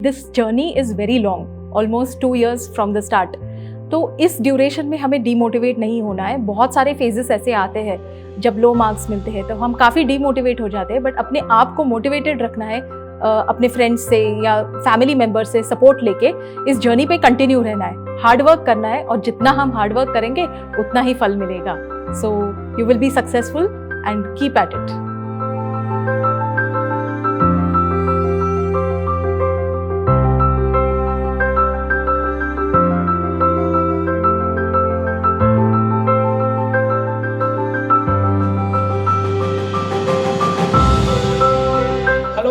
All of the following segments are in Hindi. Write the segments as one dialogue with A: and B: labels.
A: This journey is very long, almost 2 years from the start. तो इस ड्यूरेशन में हमें डीमोटिवेट नहीं होना है। बहुत सारे फेजेस ऐसे आते हैं जब लो मार्क्स मिलते हैं तो हम काफ़ी डीमोटिवेट हो जाते हैं, बट अपने आप को मोटिवेटेड रखना है, अपने फ्रेंड्स से या फैमिली मेम्बर से सपोर्ट लेके इस जर्नी पे कंटिन्यू रहना है, हार्ड वर्क करना है, और जितना हम हार्ड वर्क करेंगे उतना ही फल मिलेगा। So you will be successful and keep at it.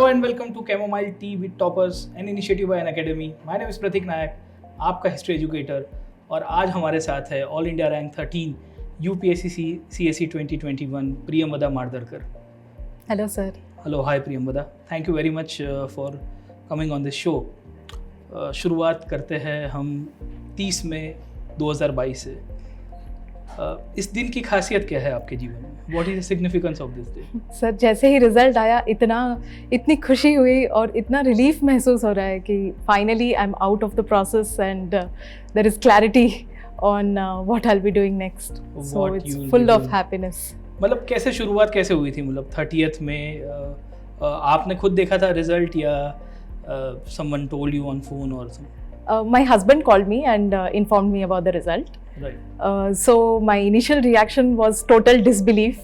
B: And welcome to Chamomile Tea with Toppers, an initiative by Unacademy. My name is Prateek Nayak, आपका हिस्ट्री एजुकेटर, और आज हमारे साथ है all India rank 13 UPSC CSE 2021 Priyamvada Mardarkar.
A: Hello sir.
B: Hello, hi Priyamvada, thank you very much for coming on this show. शुरुआत करते हैं हम 30 मई 2022 से। इस दिन की खासियत क्या है आपके जीवन में? What is the significance of this day?
A: Sir, जैसे ही रिजल्ट आया इतनी खुशी हुई और इतना रिलीफ महसूस हो रहा है कि finally I am out of the process and there is clarity on what I will be doing next. So it's full of happiness.
B: मतलब कैसे शुरुआत कैसे हुई थी? मतलब 30th में आपने खुद देखा था रिजल्ट या someone told you on phone or something?
A: My husband called me and informed me about the result.
B: Right.
A: So my initial reaction was total disbelief.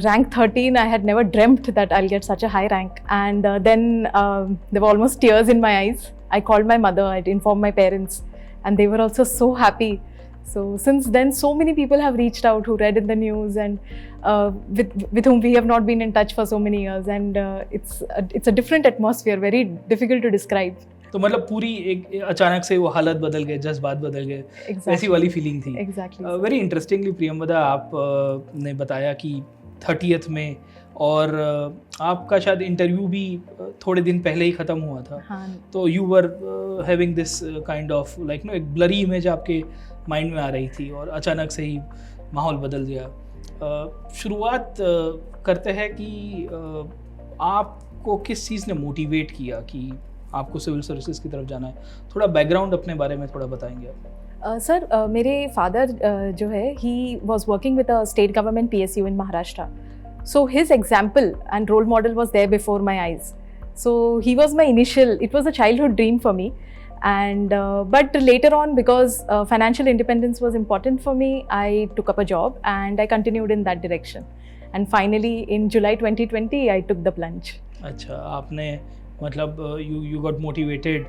A: Rank 13, I had never dreamt that I'll get such a high rank. And then there were almost tears in my eyes. I called my mother, I informed my parents, and they were also so happy. So since then, so many people have reached out who read in the news and with whom we have not been in touch for so many years. And it's a different atmosphere, very difficult to describe.
B: तो मतलब पूरी एक अचानक से वो हालत बदल गए, जज्बात बदल गए,
A: exactly.
B: ऐसी वाली फीलिंग थी।
A: Exactly.
B: वेरी इंटरेस्टिंगली प्रियमवदा, आप ने बताया कि 30th में, और आपका शायद इंटरव्यू भी थोड़े दिन पहले ही ख़त्म हुआ था।
A: हाँ.
B: तो you were having this kind of like know एक ब्लरी इमेज आपके माइंड में आ रही थी, और अचानक से ही माहौल बदल गया। शुरुआत करते हैं कि आपको किस चीज़ ने मोटिवेट किया कि आपको सिविल सर्विसेज की तरफ जाना है? थोड़ा बैकग्राउंड अपने बारे में थोड़ा बताएंगे आप?
A: सर, मेरे फादर जो है he was working with a state government PSU in Maharashtra. So his example and role model was there before my eyes. So he was my it was a childhood dream for me. And but later on, because financial independence was important for me, I took up a job and I continued in that direction. And finally in July 2020, I took the plunge.
B: अच्छा, आपने मतलब you got motivated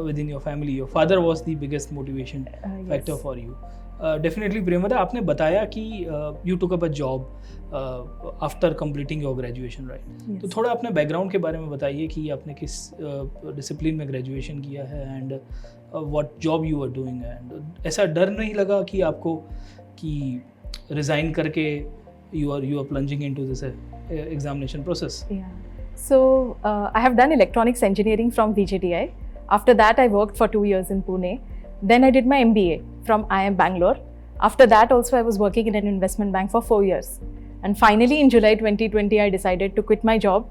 B: within your family. Your father was the biggest motivation factor for you. Definitely Priyamvada, आपने बताया कि you took up a job after completing your graduation, right?
A: Yes.
B: तो थोड़ा अपने बैकग्राउंड के बारे में बताइए कि आपने किस डिसिप्लिन में ग्रेजुएशन किया है and what job you were doing, and ऐसा डर नहीं लगा कि आपको कि रिज़ाइन करके you are plunging into this examination process?
A: Yeah. So I have done electronics engineering from VJTI. After that, I worked for 2 years in Pune. Then I did my MBA from IIM Bangalore. After that also, I was working in an investment bank for 4 years. And finally, in July 2020, I decided to quit my job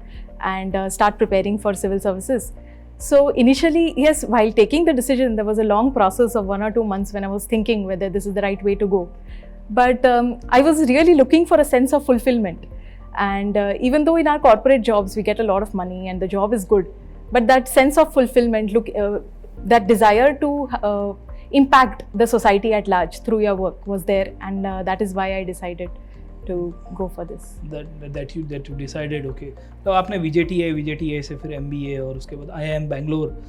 A: and start preparing for civil services. So initially, yes, while taking the decision, there was a long process of 1 or 2 months when I was thinking whether this is the right way to go. But I was really looking for a sense of fulfillment. And even though in our corporate jobs we get a lot of money and the job is good, but that sense of fulfillment, that desire to impact the society at large through your work was there, and that is why I decided to go for this.
B: That you decided, okay. तो आपने VJTI से फिर MBA और उसके बाद IIM Bangalore,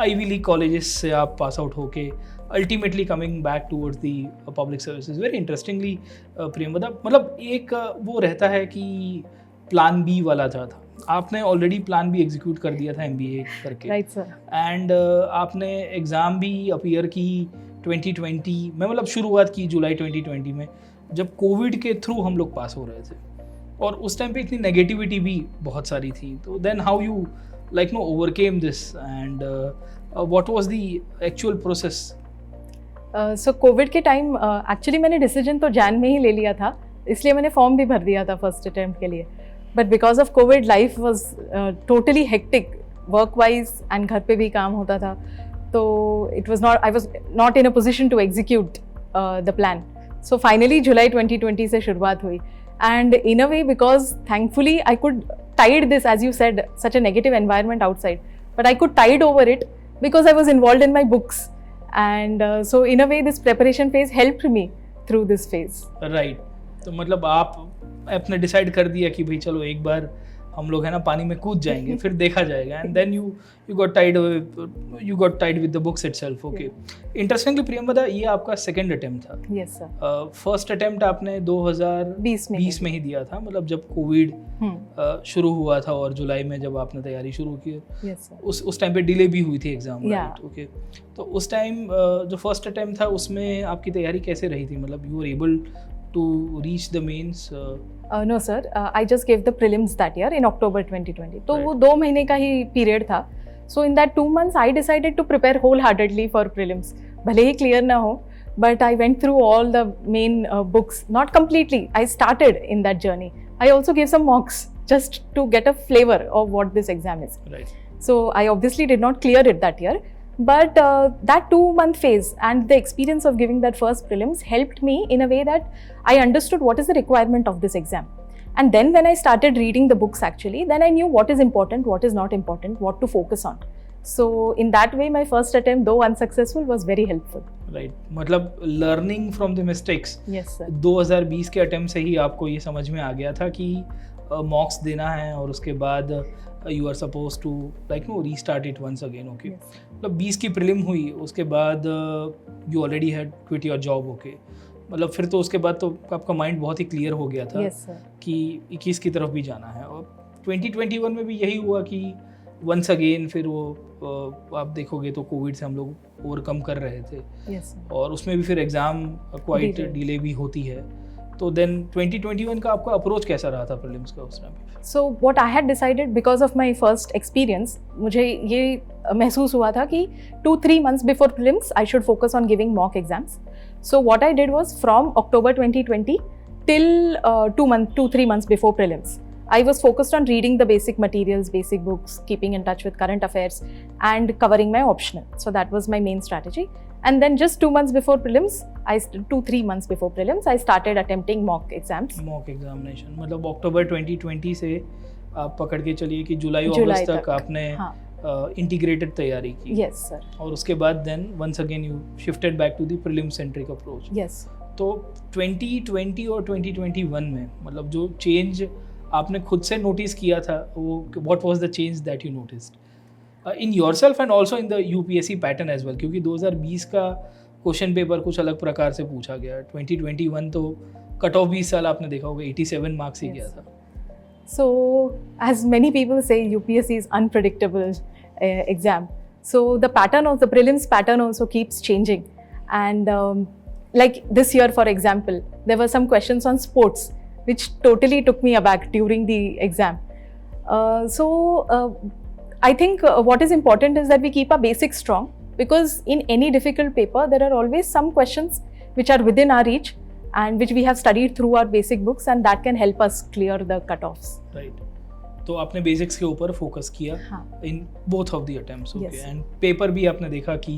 B: Ivy League colleges से आप पास आउट होके ultimately coming back towards the public services. Very interestingly Priyamvada, मतलब एक वो रहता है कि प्लान बी वाला था आपने ऑलरेडी प्लान बी एग्जीक्यूट कर दिया था MBA करके,
A: राइट सर।
B: एंड आपने एग्ज़ाम भी अपीयर की 2020 में, मतलब शुरुआत की जुलाई 2020 में, जब कोविड के थ्रू हम लोग पास हो रहे थे, और उस टाइम पे इतनी नेगेटिविटी भी बहुत सारी थी। तो then how you like know overcame this, and what was the actual process?
A: So Covid के टाइम एक्चुअली मैंने डिसीजन तो जैन में ही ले लिया था, इसलिए मैंने फॉर्म भी भर दिया था फर्स्ट अटेम्प्ट के लिए. But because of Covid life was totally hectic. work wise and घर पे भी काम होता था, तो I was not in a position to execute the plan. So finally July 2020 से शुरुआत हुई, and in a way because thankfully I could tide this, as you said, such a negative environment outside, but I could tide over it because I was involved in my books, and so in a way this preparation phase helped me through this phase.
B: Right. तो मतलब आप आपने डिसाइड कर दिया कि भाई चलो एक बार हम लोग है ना पानी में कूद जाएंगे, फिर देखा जाएगा, and then you got tied with the books itself. Okay. Interestingly, Priyamvada, ये आपका सेकंड अटेम्प्ट था.
A: Yes sir.
B: फर्स्ट अटेम्प्ट आपने 2020 में ही दिया था, मतलब जब कोविड शुरू हुआ था और जुलाई में जब आपने तैयारी शुरू की.
A: Yes sir.
B: उस टाइम पे डिले भी हुई थी एग्जाम.
A: Yeah.
B: राइट. ओके. तो उस टाइम जो फर्स्ट अटेम्प्ट था उसमें आपकी तैयारी कैसे रही थी, मतलब you were able to reach the mains?
A: No sir, I just gave the prelims that year in October 2020. तो वो 2 महीने का ही period था. So in that 2 months I decided to prepare wholeheartedly for prelims. भले ही clear ना हो, but I went through all the main books. Not completely. I started in that journey. I also gave some mocks just to get a flavor of what this exam is.
B: Right.
A: So I obviously did not clear it that year. But that 2-month phase and the experience of giving that first prelims helped me in a way that I understood what is the requirement of this exam. And then when I started reading the books actually, then I knew what is important, what is not important, what to focus on. So in that way, my first attempt, though unsuccessful, was very helpful.
B: Right. मतलब learning from the mistakes.
A: Yes sir.
B: 2020 के अटेम्प्ट से ही आपको ये समझ में आ गया था कि मॉक्स देना है और उसके बाद you are suppose to restart it once again. Okay. मतलब 20 की प्रीलिम हुई, उसके बाद you already had quit your job. Okay. मतलब फिर तो उसके बाद तो आपका माइंड बहुत ही क्लियर हो गया था.
A: Yes,
B: कि 21 की तरफ भी जाना है. और 2021 में भी यही हुआ कि वंस अगेन फिर वो आप देखोगे तो कोविड से हम लोग ओवरकम कर रहे थे.
A: Yes,
B: और उसमें भी फिर एग्ज़ाम क्वाइट डिले भी होती है. तो देन 2021 का आपका अप्रोच कैसा रहा था प्रीलिम्स का उस टाइम पे?
A: So what I had decided because of my first experience, मुझे ये महसूस हुआ था कि 2-3 months before prelims I should focus on giving mock exams. So what I did was from October 2020 till 2-3 months before prelims, I was focused on reading the basic materials, basic books, keeping in touch with current affairs and covering my optional. So that was my main strategy. And then just 2 months before prelims, 2-3 months before prelims, I started attempting mock exams.
B: Mock examination मतलब अक्टूबर 2020 से आप पकड़ के चलिए कि जुलाई अगस्त तक आपने इंटीग्रेटेड तैयारी की.
A: Yes sir.
B: और उसके बाद then once again you shifted back to the prelim centric approach.
A: Yes.
B: तो 2020 और 2021 में मतलब जो चेंज आपने खुद से नोटिस किया था, वो what was the change that you noticed in yourself and also in the UPSC pattern as well? क्योंकि 2020 का क्वेश्चन पेपर कुछ अलग प्रकार से पूछा गया. 2021 तो कट ऑफ 20 साल आपने देखा होगा 87 मार्क्स ही गया था.
A: So as many people say, UPSC is unpredictable exam. So the pattern of the prelims pattern also keeps changing. And like this year, for example, there were some questions on sports which totally took me aback during the exam. I think what is important is that we keep our basics strong, because in any difficult paper there are always some questions which are within our reach and which we have studied through our basic books, and that can help us clear the cutoffs.
B: Right. तो आपने बेसिक्स के ऊपर फोकस किया in both of the attempts. Okay. And paper भी आपने देखा कि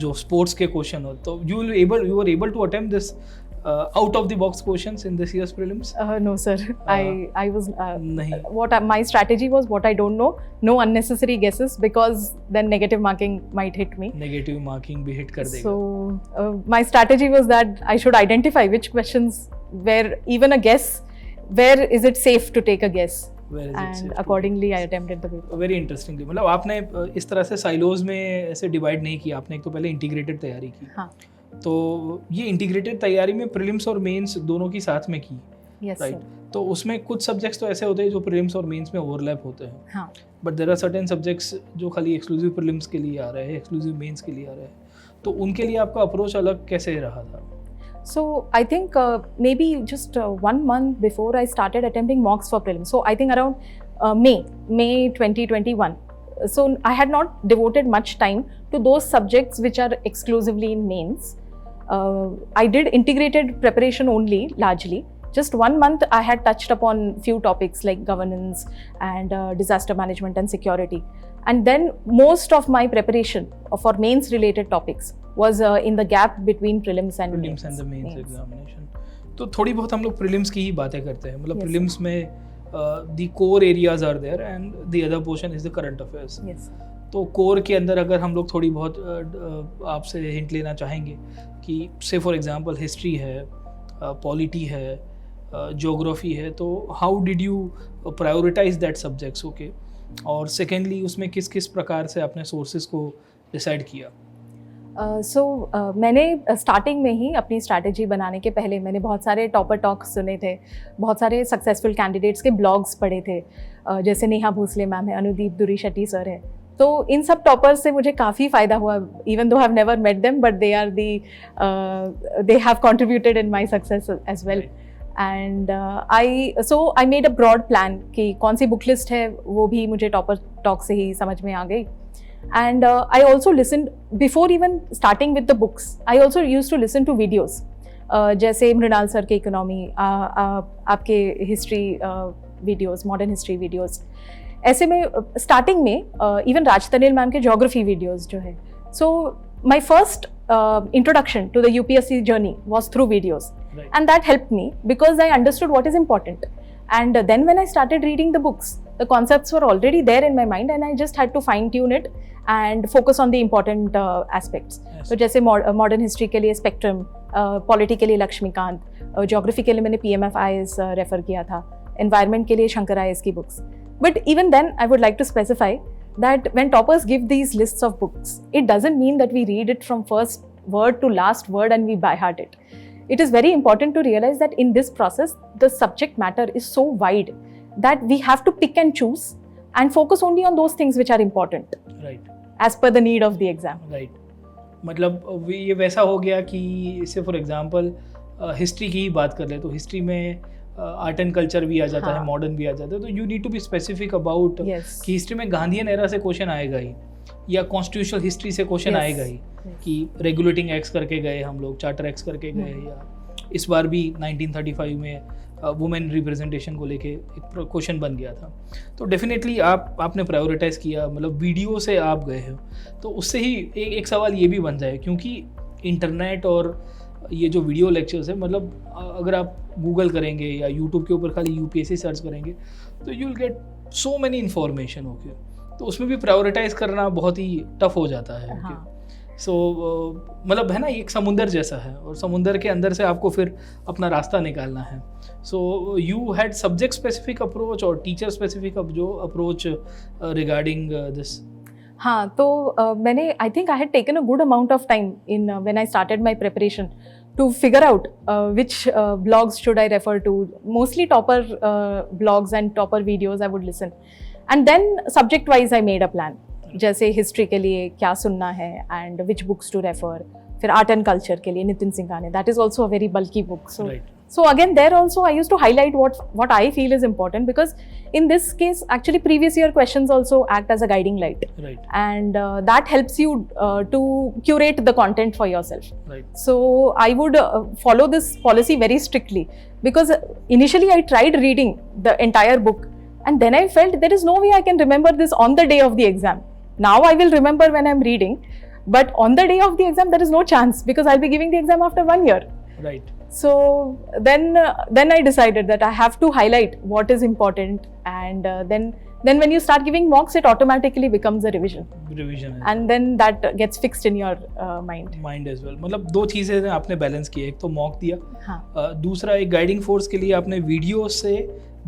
B: जो स्पोर्ट्स के क्वेश्चन हो तो you were able to attempt this out of the box questions in this year's prelims?
A: No sir, I was
B: nahi.
A: My strategy was what I don't know, no unnecessary guesses, because then negative marking might hit me.
B: Negative marking भी hit कर देगा.
A: So my strategy was that I should identify which questions where even a guess, where is it safe to take a guess, and accordingly I attempted the paper.
B: Very interestingly, मतलब आपने इस तरह से साइलोज में ऐसे डिवाइड नहीं किया. आपने एक तो पहले इंटीग्रेटेड तैयारी की.
A: हाँ.
B: तो ये इंटीग्रेटेड तैयारी में प्रीलिम्स और मेंस दोनों की साथ में की.
A: Yes,
B: right.
A: sir.
B: तो उसमें कुछ सब्जेक्ट्स तो ऐसे होते हैं जो प्रीलिम्स और मेंस में ओवरलैप होते हैं.
A: हाँ.
B: But there are certain subjects जो खाली एक्सक्लूसिव प्रीलिम्स के लिए आ रहे हैं, एक्सक्लूसिव मेंस के लिए आ रहे हैं. तो उनके लिए आपका अप्रोच अलग कैसे रहा था?
A: So I think maybe just 1 month before I started attempting mocks for prelims. So I think around May 2021. So I had not devoted much time to those subjects which are exclusively in mains. I did integrated preparation only largely. just 1 month I had touched upon few topics like governance and disaster management and security. And then most of my preparation for mains related topics was in the gap between prelims and
B: the mains examination. तो थोड़ी बहुत हम लोग prelims की ही बातें करते हैं, मतलब prelims में the core areas are there and the other portion is the current affairs.
A: Yes.
B: तो core के अंदर अगर हम लोग थोड़ी बहुत आपसे हिंट लेना चाहेंगे कि से फॉर एग्जांपल हिस्ट्री है, पॉलिटी है, ज्योग्राफी है, तो how did you prioritise that subjects, okay, और सेकेंडली उसमें किस किस प्रकार से आपने सोर्सेज को डिसाइड किया?
A: मैंने स्टार्टिंग में ही अपनी स्ट्रैटेजी बनाने के पहले मैंने बहुत सारे टॉपर टॉक्स सुने थे, बहुत सारे सक्सेसफुल कैंडिडेट्स के ब्लॉग्स पढ़े थे, जैसे नेहा भोसले मैम है, अनुदीप दुरी शेट्टी सर है, तो इन सब टॉपर्स से मुझे काफ़ी फ़ायदा हुआ. Even though have never met them but they are they have contributed in my success as well. And I made a broad plan कि कौन सी बुक लिस्ट है वो भी मुझे टॉपर टॉक से ही समझ में आ गई. And I also listened before even starting with the books. I also used to listen to videos. जैसे मृणाल सर के इकोनॉमी, आपके history videos, modern history videos, ऐसे में स्टार्टिंग में इवन राजतनिल मैम के ज्योग्राफी वीडियोस जो है. So my first introduction to the UPSC journey was through videos. Right. And that helped me because I understood what is important. And then when I started reading the books, the concepts were already there in my mind and I just had to fine tune it and focus on the important aspects. Yes. So जैसे मॉडर्न हिस्ट्री के लिए स्पेक्ट्रम, पॉलिटी के लिए लक्ष्मीकांत, ज्योग्राफी के लिए मैंने PMF IAS रेफर किया था, एनवायरनमेंट के लिए शंकर IAS की books. But even then I would like to specify that when toppers give these lists of books, it doesn't mean that we read it from first word to last word and we by heart it. It is very important to realize that in this process, the subject matter is so wide that we have to pick and choose and focus only on those things which are important.
B: Right.
A: As per the need of the exam.
B: Right. मतलब ये वैसा हो गया कि इससे फॉर एग्जांपल हिस्ट्री की ही बात कर ले तो हिस्ट्री में आर्ट एंड कल्चर भी आ जाता है, मॉडर्न भी आ जाता है, तो you need to be specific about कि हिस्ट्री में गांधीयन एरा से क्वेश्चन आएगा ही या कॉन्स्टिट्यूशनल हिस्ट्री से क्वेश्चन आएगा ही कि रेगुलेटिंग एक्ट्स करके गए हम लोग, चार्टर एक्ट्स करके गए, या इस बार भी 1935 में वुमेन रिप्रेजेंटेशन को लेके एक क्वेश्चन बन गया था. तो डेफिनेटली आपने प्रायोरिटाइज किया, मतलब वीडियो से आप गए हो, तो उससे ही एक सवाल ये भी बन जाए, क्योंकि इंटरनेट और ये जो वीडियो लेक्चर्स है, मतलब अगर आप गूगल करेंगे या यूट्यूब के ऊपर खाली UPSC सर्च करेंगे तो you will get so many information, okay, तो उसमें भी प्रायोरिटाइज करना बहुत ही टफ हो जाता है. सो मतलब है ना, एक समुंदर जैसा है और समुंदर के अंदर से आपको फिर अपना रास्ता निकालना है. So you had subject specific approach और टीचर स्पेसिफिक जो अप्रोच रिगार्डिंग दिस?
A: हाँ, तो मैंने I think I had taken a good amount of time in when I started my preparation to figure out which blogs should I refer to. Mostly topper blogs and topper videos I would listen. And then subject wise I made a plan. जैसे हिस्ट्री के लिए क्या सुनना है and which books to refer. फिर आर्ट एंड कल्चर के लिए Nitin Singhania, that is also a very bulky book. So again there also I used to highlight what I feel is important, because in this case actually previous year questions also act as a guiding light.
B: Right.
A: And that helps you to curate the content for yourself.
B: Right.
A: So I would follow this policy very strictly, because initially I tried reading the entire book and then I felt there is no way I can remember this on the day of the exam. Now I will remember when I'm reading, but on the day of the exam there is no chance, because I'll be giving the exam after 1 year.
B: Right.
A: So then I decided that I have to highlight what is important, and then when you start giving mocks, it automatically becomes a revision. And then that gets fixed in your mind
B: as well. मतलब दो चीज़ें आपने बैलेंस की, एक तो मॉक दिया,
A: हाँ.
B: दूसरा एक गाइडिंग फोर्स के लिए आपने वीडियो से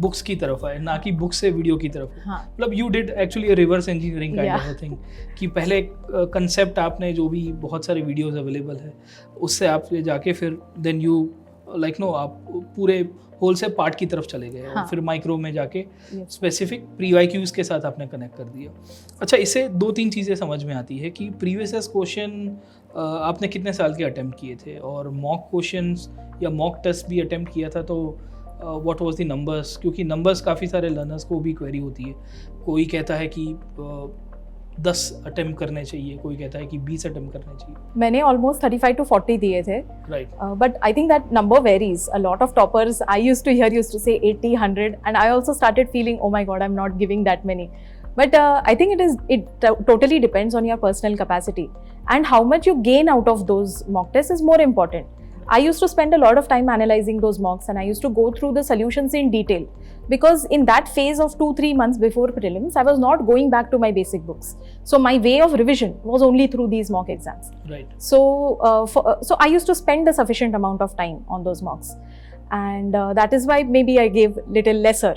B: बुक्स की तरफ आए, ना कि बुक से वीडियो की तरफ.
A: हाँ.
B: मतलब you did actually reverse engineering kind of thing, कि पहले कंसेप्ट आपने जो भी बहुत सारे वीडियोस अवेलेबल है उससे आप जाके फिर देन यू लाइक नो आप पूरे होल से पार्ट की तरफ चले गए.
A: हाँ.
B: और फिर माइक्रो में जाके स्पेसिफिक प्री-वाईक्यूज के साथ आपने कनेक्ट कर दिया. अच्छा, इससे 2-3 चीज़ें समझ में आती है कि प्रीवियस क्वेश्चन आपने कितने साल के अटेम्प्ट किए थे, और मॉक क्वेश्चंस या मॉक टेस्ट भी अटेम्प्ट किया था, तो व्हाट वाज द नंबर्स? क्योंकि नंबर्स काफ़ी सारे लर्नर्स को भी क्वेरी होती है. कोई कहता है कि 10 अटेम्प्ट करने चाहिए, कोई कहता है कि 20 अटेम्प्ट करने चाहिए.
A: मैंने ऑलमोस्ट 35 to 40 दिए थे.
B: Right.
A: But I think that number varies. A lot of toppers I used to say 80, 100, and I also started feeling, oh my god, I'm not giving that many. But I think it totally depends on your personal capacity, and how much you gain out of those mock tests is more important. I used to spend a lot of time analyzing those mocks, and I used to go through the solutions in detail, because in that phase of 2-3 months before prelims, I was not going back to my basic books. So my way of revision was only through these mock exams.
B: Right.
A: So so I used to spend a sufficient amount of time on those mocks, and that is why maybe I gave little lesser.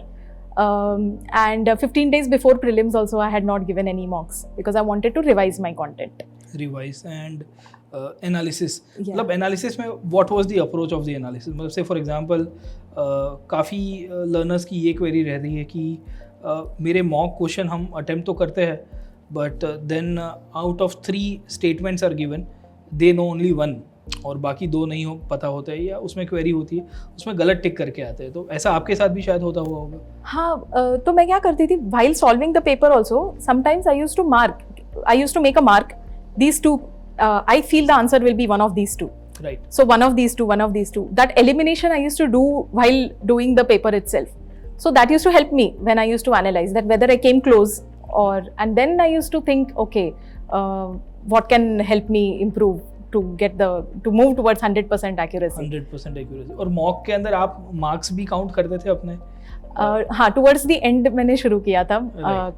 A: And 15 days before prelims also, I had not given any mocks because I wanted to revise my content.
B: Revise and analysis.
A: Yeah.
B: मतलब एनालिसिस में what was the approach of the analysis? मतलब से फॉर एग्जांपल काफ़ी लर्नर्स की ये क्वेरी रह रही है कि मेरे मॉक क्वेश्चन हम अटेम्प्ट तो करते हैं, but then out of 3 statements are given, they know only 1, और बाकी 2 नहीं हो पता होता है, या उसमें क्वेरी होती है उसमें गलत टिक करके आते हैं. तो ऐसा आपके साथ भी शायद होता हुआ होगा.
A: हाँ, तो मैं क्या करती थी, while solving the paper also, sometimes I used to make a mark, these two, I feel the answer will be one of these two.
B: Right.
A: So one of these two. That elimination I used to do while doing the paper itself. So that used to help me when I used to analyze that whether I came close and then I used to think, okay, what can help me improve to move towards 100% accuracy.
B: 100% accuracy. और मॉक के अंदर आप मार्क्स भी काउंट करते थे अपने?
A: हाँ, towards the end मैंने शुरू किया था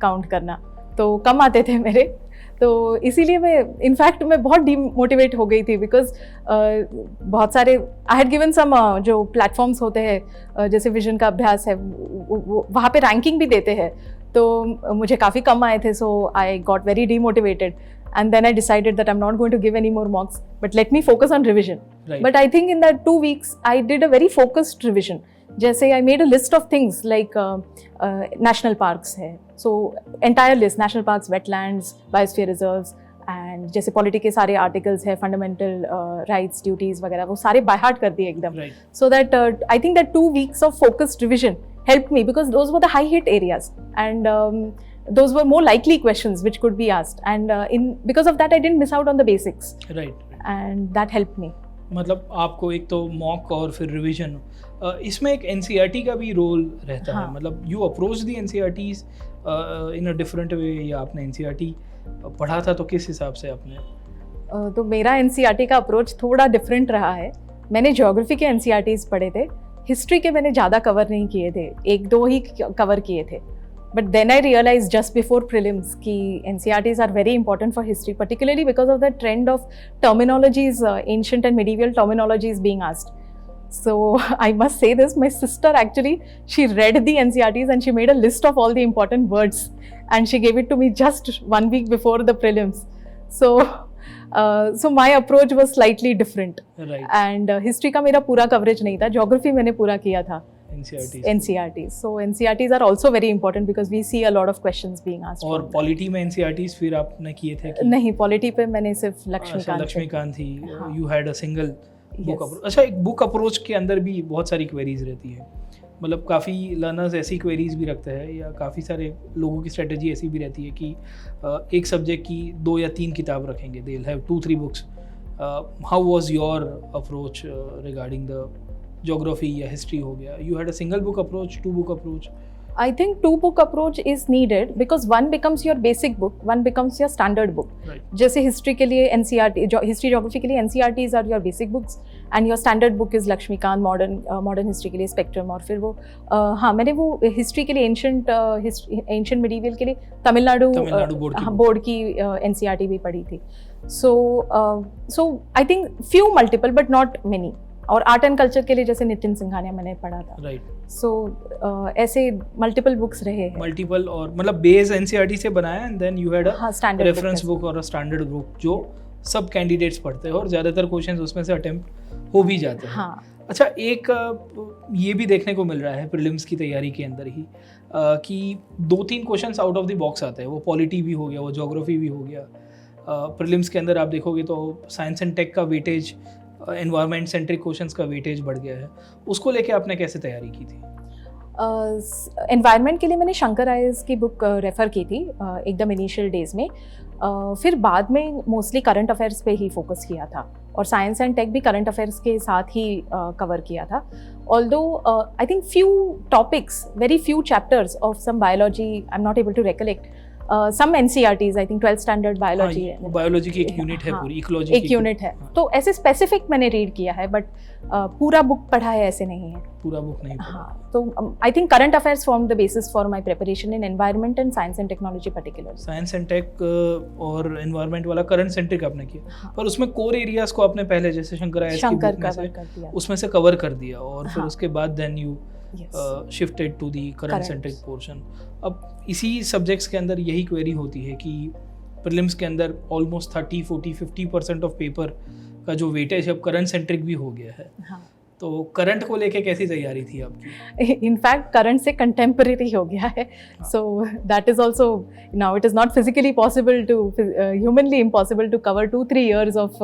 A: काउंट करना, तो कम आते थे मेरे. तो इसीलिए मैं बहुत डीमोटिवेट हो गई थी, बिकॉज बहुत सारे आई हैड गिवन सम जो प्लेटफॉर्म्स होते हैं जैसे विजन का अभ्यास है, वहाँ पे रैंकिंग भी देते हैं, तो मुझे काफ़ी कम आए थे. So I got very demotivated, and then I decided that I'm not going to give any more mocks, but let me focus on revision.
B: Right.
A: But I think in that 2 weeks I did a very focused revision. जैसे I made a list of things like national parks है, so entire list, national parks, wetlands, biosphere reserves, and जैसे पॉलिटी के सारे आर्टिकल्स है, फंडामेंटल राइट्स, ड्यूटीज वगैरह, वो सारे बाय हार्ट कर दिए एकदम.
B: Right.
A: So that I think that 2 weeks of focused revision helped me, because those were the high hit areas, and those were more likely questions which could be asked, and because of that I didn't miss out on the basics.
B: Right.
A: And that helped me.
B: मतलब आपको एक तो मॉक और फिर रिवीजन, इसमें एक एनसीईआरटी का भी रोल रहता है. मतलब you approach the NCERTs in a different way, या आपने एनसीईआरटी पढ़ा था तो किस हिसाब से आपने?
A: तो मेरा एनसीईआरटी का अप्रोच थोड़ा डिफरेंट रहा है. मैंने ज्योग्राफी के एनसीईआरटीज पढ़े थे, हिस्ट्री के मैंने ज़्यादा कवर नहीं किए थे, 1-2 ही कवर किए थे. But then I realized just before prelims कि NCERTs are very important for history, particularly because of the trend of terminologies, ancient and medieval terminologies being asked. So I must say this, my sister actually, she read the NCERTs and she made a list of all the important words, and she gave it to me just 1 week before the prelims. So my approach was slightly different.
B: Right.
A: And history का मेरा पूरा coverage नहीं था, geography मैंने पूरा किया था.
B: NCERTs.
A: So NCERTs are also very important because we see a lot of questions being asked.
B: और पॉलिटी में NCERTs फिर आपने किए थे कि?
A: नहीं, पॉलिटी पे मैंने सिर्फ
B: लक्ष्मीकांत थी. You had a single book approach. अच्छा, एक बुक अप्रोच के अंदर भी बहुत सारी क्वेरीज रहती है. मतलब काफ़ी लर्नर्स ऐसी क्वेरीज भी रखते हैं, या काफ़ी सारे लोगों की स्ट्रेटजी ऐसी भी रहती है कि एक सब्जेक्ट की 2 या 3 किताब रखेंगे, they will have 2-3 books. How was your approach regarding the geography या history हो गया? You had a single book approach, 2 book approach?
A: I think 2 book approach is needed because one becomes your basic book, one becomes your standard book.
B: Right.
A: जैसे history के लिए NCERT, history geography के लिए NCERTs are your basic books, and your standard book is Laxmikant, modern history के लिए spectrum, और फिर वो हाँ, मैंने वो history के लिए ancient medieval के लिए तमिलनाडु बोर्ड की NCERT भी पढ़ी थी. So I think few multiple but not many. और आर्ट एंड कल्चर के लिए जैसे नितिन सिंघानिया मैंने पढ़ा था.
B: राइट.
A: सो ऐसे मल्टीपल बुक्स रहे हैं.
B: मल्टीपल, और मतलब बेस एनसीईआरटी से बनाया, and then you had a reference book और अ स्टैंडर्ड बुक जो सब कैंडिडेट्स पढ़ते हैं, और ज़्यादातर क्वेश्चंस उसमें से अटेम्प्ट हो भी जाते हैं.
A: हाँ.
B: अच्छा, एक ये भी देखने को मिल रहा है प्रीलिम्स की तैयारी के अंदर ही कि 2-3 questions out of the box आते हैं. वो पॉलिटी भी हो गया, वो ज्योग्राफी भी हो गया. प्रीलिम्स के अंदर आप देखोगे तो साइंस एंड टेक का वेटेज, एनवायरनमेंट सेंट्रिक क्वेश्चंस का वेटेज बढ़ गया है. उसको लेके आपने कैसे तैयारी की थी?
A: एनवायरनमेंट के लिए मैंने शंकर IAS की बुक रेफ़र की थी एकदम इनिशियल डेज़ में. फिर बाद में मोस्टली करंट अफेयर्स पे ही फोकस किया था और साइंस एंड टेक भी करंट अफेयर्स के साथ ही कवर किया था. Although I think few topics, very few chapters of some biology I am not able to recollect. Some NCERTs, I think 12th standard biology है.
B: बायोलॉजी की एक यूनिट है पूरी, इकोलॉजी
A: एक यूनिट है. तो ऐसे स्पेसिफिक मैंने रीड किया है, बट पूरा बुक पढ़ा है ऐसे नहीं है.
B: पूरा बुक नहीं पढ़ा.
A: हाँ, तो I think current affairs form the basis for my preparation in environment and science and technology particular.
B: Science and tech और एनवायरनमेंट वाला करंट सेंट्रिक आपने किया, पर उसमें कोर एरियाज को आपने पहले जैसे शंकर IAS की बुक में से उसमें से कवर कर दिया और फिर उसके बाद then you shifted to the current centric portion. अब इसी सब्जेक्ट्स के अंदर यही क्वेरी होती है कि प्रीलिम्स के अंदर ऑलमोस्ट 30, 40, 50% ऑफ पेपर का जो वेटेज अब करंट सेंट्रिक भी हो गया है. तो करंट को लेके कैसी तैयारी थी आपकी?
A: इनफैक्ट करंट से कंटेम्परेरी हो गया है. So that is also now it is not physically possible to, humanly impossible to cover 2-3 years of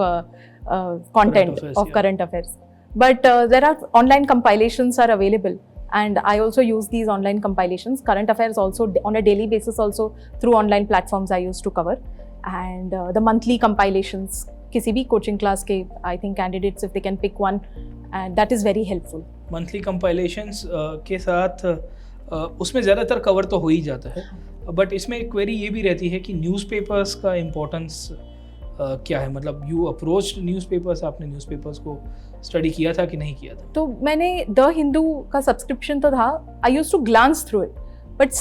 A: content of current affairs. But there are online compilations are available. And I also use these online compilations. Current affairs also on a daily basis also through online platforms I used to cover. And the monthly compilations, किसी भी coaching class के, I think candidates if they can pick one, and that is very helpful.
B: Monthly compilations के साथ उसमें ज़्यादातर कवर तो हो ही जाता है, बट इसमें एक क्वेरी ये भी रहती है कि न्यूज़पेपर्स का इम्पोर्टेंस क्या है? मतलब यू अप्रोच न्यूज़पेपर्स, आपने न्यूज़पेपर्स को स्टडी किया था कि नहीं किया था?
A: तो मैंने द हिंदू का सब्सक्रिप्शन तो था. I used to glance through it, but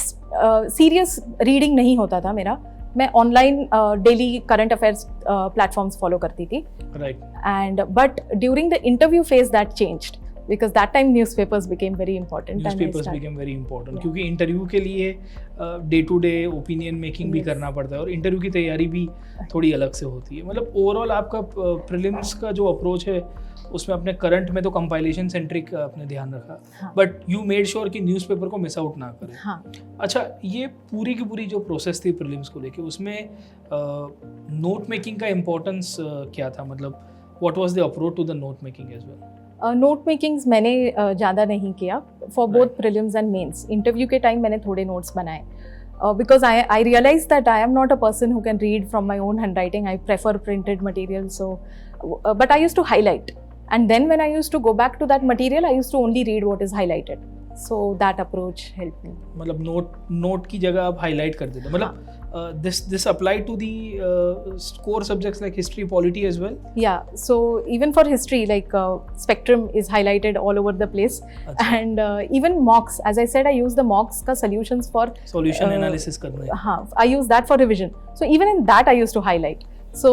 A: serious reading नहीं होता था मेरा. मैं online daily current affairs platforms follow करती थी.
B: Right.
A: And but during the interview phase that changed because that time newspapers became very important.
B: Newspapers became very important क्योंकि इंटरव्यू के लिए day to day opinion making भी करना पड़ता है और इंटरव्यू की तैयारी भी थोड़ी अलग से होती है. मतलब ओवरऑल आपका प्रीलिम्स का जो अप्रोच है उसमें अपने करंट में तो कंपाइलेशन सेंट्रिक आपने ध्यान रखा, बट यू मेड श्योर कि न्यूज़पेपर को मिस आउट ना करें.
A: हाँ.
B: अच्छा, ये पूरी की पूरी जो प्रोसेस थी प्रीलिम्स को लेके, उसमें नोट मेकिंग का इम्पोर्टेंस क्या था? मतलब what was the approach to the note making as well?
A: Note makings मैंने ज़्यादा नहीं किया for both prelims and mains. Interview के टाइम मैंने थोड़े नोट्स बनाए because I realized that I am not a person who can read from my own handwriting. I prefer printed material. So, but I used to highlight, and then when I used to go back to that material, I used to only read what is highlighted. So that approach helped me.
B: मतलब नोट की जगह आप हाईलाइट कर देते. मतलब this applied to the core subjects like history, polity as well?
A: Yeah, so even for history, like spectrum is highlighted all over the place. And even mocks, as I said, I use the mocks का solutions for
B: solution analysis करना है.
A: हाँ, I use that for revision. So even in that I used to highlight. So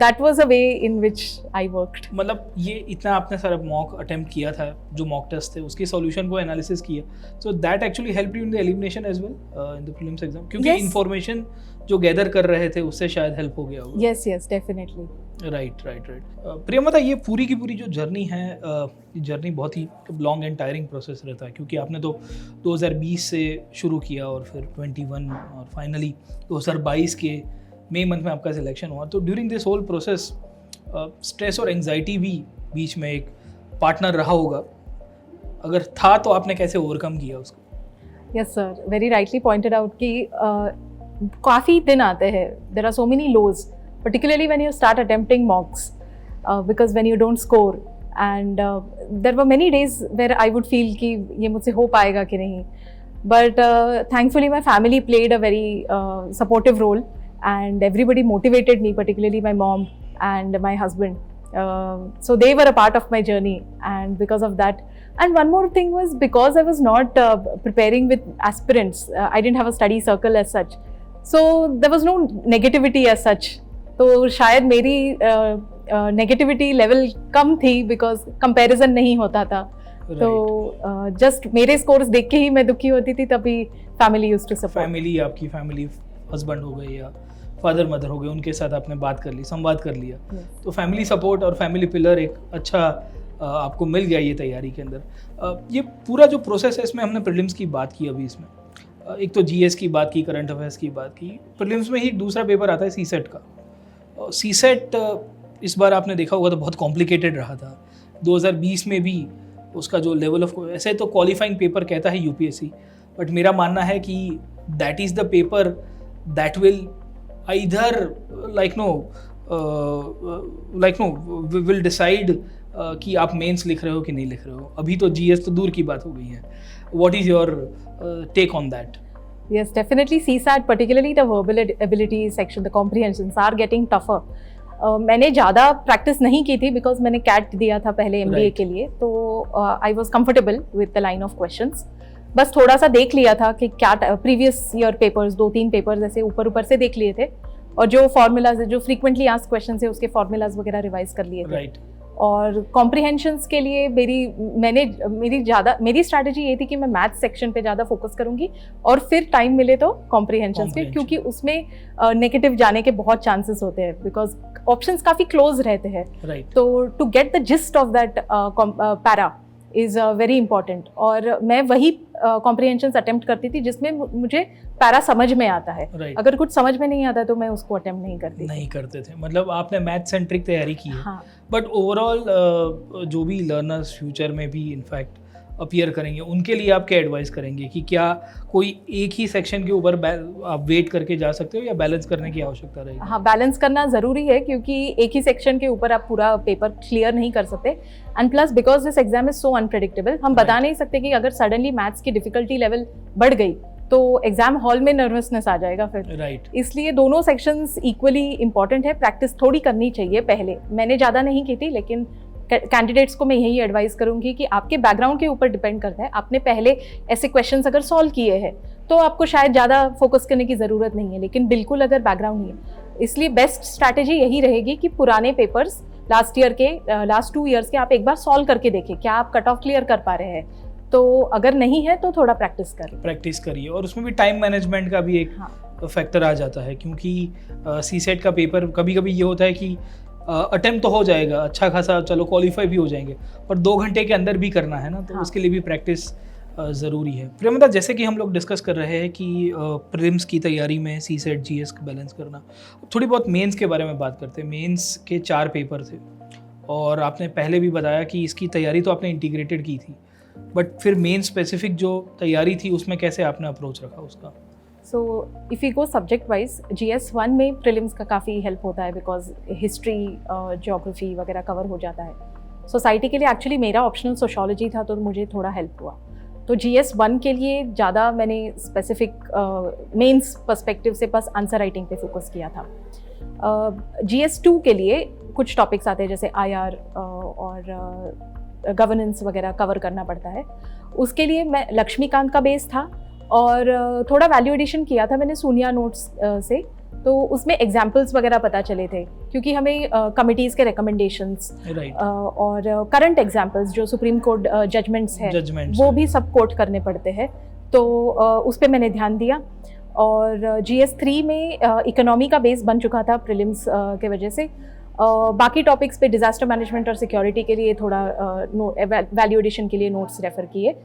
A: that was a way in which I worked.
B: मतलब ये इतना आपने सारा मॉक अटेम्प्ट किया था, जो मॉक टेस्ट थे उसके सॉल्यूशन को एनालिसिस किया, so that actually help you in the elimination as well in the prelims exam, क्योंकि इन्फॉर्मेशन जो गैदर कर रहे थे उससे शायद हेल्प हो गया होगा.
A: Yes definitely.
B: राइट. प्रियंवदा, ये पूरी की पूरी जो जर्नी है, ये जर्नी बहुत ही लॉन्ग एंड टायरिंग प्रोसेस रहता है, क्योंकि आपने तो 2020 से शुरू किया और फिर 21 और फाइनली 2022 के मई मंथ में आपका सिलेक्शन हुआ. तो during this whole process stress और एंजाइटी भी बीच में एक पार्टनर रहा होगा. अगर था तो आपने कैसे ओवरकम किया उसको?
A: Yes sir, very rightly pointed out कि काफ़ी दिन आते हैं. There are so many lows, particularly when you start attempting mocks, because when you don't score, and there were many days where I would feel कि ये मुझसे हो पाएगा कि नहीं. But thankfully my family played a very supportive role, and everybody motivated me, particularly my mom and my husband. So they were a part of my journey, and because of that, and one more thing was because I was not preparing with aspirants, I didn't have a study circle as such, so there was no negativity as such. तो शायद मेरी नेगेटिविटी लेवल कम थी बिकॉज कंपैरिजन नहीं होता था. तो जस्ट मेरे स्कोर्स देख के ही मैं दुखी होती थी, तभी family used to support.
B: Family, आपकी फैमिली, हस्बैंड हो गए या फादर मदर हो गए, उनके साथ आपने बात कर ली, संवाद कर लिया. तो फैमिली सपोर्ट और फैमिली पिलर एक अच्छा आपको मिल गया ये तैयारी के अंदर. ये पूरा जो प्रोसेस है, इसमें हमने प्रीलिम्स की बात की, अभी इसमें एक तो जीएस की बात की, करंट अफेयर्स की बात की. प्रीलिम्स में ही एक दूसरा पेपर आता है सीसेट का. सीसेट इस बार आपने देखा होगा तो बहुत कॉम्प्लिकेटेड रहा था. 2020 में भी उसका जो लेवल ऑफ, ऐसे तो क्वालिफाइंग पेपर कहता है यूपीएससी, बट मेरा मानना है कि that is the paper that will either will decide कि आप मेंस लिख रहे हो कि नहीं लिख रहे हो. अभी तो जीएस तो दूर की बात हो गई है. What is your take on that?
A: Yes, definitely CSAT, particularly the verbal ability section, the comprehensions are getting tougher. मैंने ज़्यादा प्रैक्टिस नहीं की थी बिकॉज मैंने कैट दिया था पहले MBA के लिए, तो I was comfortable with the line of questions. बस थोड़ा सा देख लिया था कि क्या प्रीवियस ईयर पेपर्स 2-3 पेपर्स ऐसे ऊपर ऊपर से देख लिए थे, और जो फॉर्मूलाज है, जो फ्रीक्वेंटली आस्क्ड क्वेश्चन है, उसके फॉर्मूलाज वगैरह रिवाइज कर लिए थे.
B: राइट.
A: और कॉम्प्रिहेंशंस के लिए मेरी स्ट्रैटेजी ये थी कि मैं मैथ्स सेक्शन पे ज़्यादा फोकस करूंगी और फिर टाइम मिले तो कॉम्प्रिहेंशंस पे, क्योंकि उसमें नेगेटिव जाने के बहुत चांसेस होते हैं बिकॉज ऑप्शंस काफ़ी क्लोज रहते हैं.
B: Right.
A: तो to get the gist of that para is very important, और मैं वही कॉम्प्रिहेंशंस अटेम्प्ट करती थी जिसमें मुझे पैरा समझ में आता है.
B: Right.
A: अगर कुछ समझ में नहीं आता तो मैं उसको अटेम्प्ट नहीं
B: करते थे. मतलब आपने मैथ सेंट्रिक तैयारी की है.
A: हाँ.
B: बट ओवरऑल जो भी लर्नर्स फ्यूचर में भी इनफैक्ट अपीयर करेंगे, उनके लिए आप क्या एडवाइस करेंगे कि क्या कोई एक ही सेक्शन के ऊपर आप वेट करके जा सकते हो या बैलेंस करने की आवश्यकता रहेगी?
A: हाँ, बैलेंस करना ज़रूरी है, क्योंकि एक ही सेक्शन के ऊपर आप पूरा पेपर क्लियर नहीं कर सकते. And plus because this exam is so unpredictable, हम बता नहीं सकते कि अगर सडनली मैथ्स की डिफिकल्टी लेवल बढ़ गई तो एग्जाम हॉल में नर्वसनेस आ जाएगा फिर.
B: राइट.
A: इसलिए दोनों सेक्शंस इक्वली इंपॉर्टेंट है. प्रैक्टिस थोड़ी करनी चाहिए पहले. मैंने ज़्यादा नहीं की थी, लेकिन कैंडिडेट्स को मैं यही एडवाइस करूंगी कि आपके बैकग्राउंड के ऊपर डिपेंड करता है. आपने पहले ऐसे क्वेश्चंस अगर सॉल्व किए हैं तो आपको शायद ज़्यादा फोकस करने की ज़रूरत नहीं है, लेकिन बिल्कुल अगर बैकग्राउंड नहीं है, इसलिए बेस्ट स्ट्रैटेजी यही रहेगी कि पुराने पेपर्स लास्ट 2 ईयर्स के आप एक बार सॉल्व करके देखें, क्या आप कट ऑफ क्लियर कर पा रहे हैं. तो अगर नहीं है तो थोड़ा प्रैक्टिस करिए. और उसमें भी टाइम मैनेजमेंट का भी एक फैक्टर आ जाता है, क्योंकि सीसेट का पेपर कभी कभी ये होता है कि अटेम्प्ट तो हो जाएगा अच्छा खासा, चलो क्वालिफाई भी हो जाएंगे, पर 2 घंटे के अंदर भी करना है ना, तो उसके लिए भी प्रैक्टिस ज़रूरी है. प्रियंवदा, जैसे कि हम लोग डिस्कस कर रहे हैं कि प्रीलिम्स की तैयारी में सीसेट जीएस का बैलेंस करना, थोड़ी बहुत मेंस के बारे में बात करते हैं. मेंस के 4 पेपर थे और आपने पहले भी बताया कि इसकी तैयारी तो आपने इंटीग्रेटेड की थी, बट फिर मेन स्पेसिफिक जो तैयारी थी उसमें कैसे आपने अप्रोच रखा उसका? So if you go subject wise, GS1 में प्रीलिम्स का काफ़ी हेल्प होता है बिकॉज हिस्ट्री, ज्योग्राफी वगैरह कवर हो जाता है. सोसाइटी के लिए एक्चुअली मेरा ऑप्शनल सोशोलॉजी था, तो मुझे थोड़ा हेल्प हुआ. तो GS1 के लिए ज़्यादा मैंने स्पेसिफिक मेंस पर्सपेक्टिव से बस आंसर राइटिंग पे फोकस किया था. GS2 के लिए कुछ टॉपिक्स आते हैं जैसे IR और गवर्नेंस वगैरह कवर करना पड़ता है. उसके लिए मैं लक्ष्मीकांत का बेस था और थोड़ा वैल्यू एडिशन किया था मैंने सूनिया नोट्स से, तो उसमें एग्जाम्पल्स वगैरह पता चले थे, क्योंकि हमें कमिटीज़ के रिकमेंडेशंस और करंट एग्जाम्पल्स जो सुप्रीम कोर्ट जजमेंट्स है वो भी सब कोट करने पड़ते हैं, तो उस पर मैंने ध्यान दिया. और GS3 में इकोनॉमी का बेस बन चुका था प्रीलिम्स के वजह से. बाकी टॉपिक्स पे डिजास्टर मैनेजमेंट और सिक्योरिटी के लिए थोड़ा वैल्यू एडिशन के लिए नोट्स रेफर किए.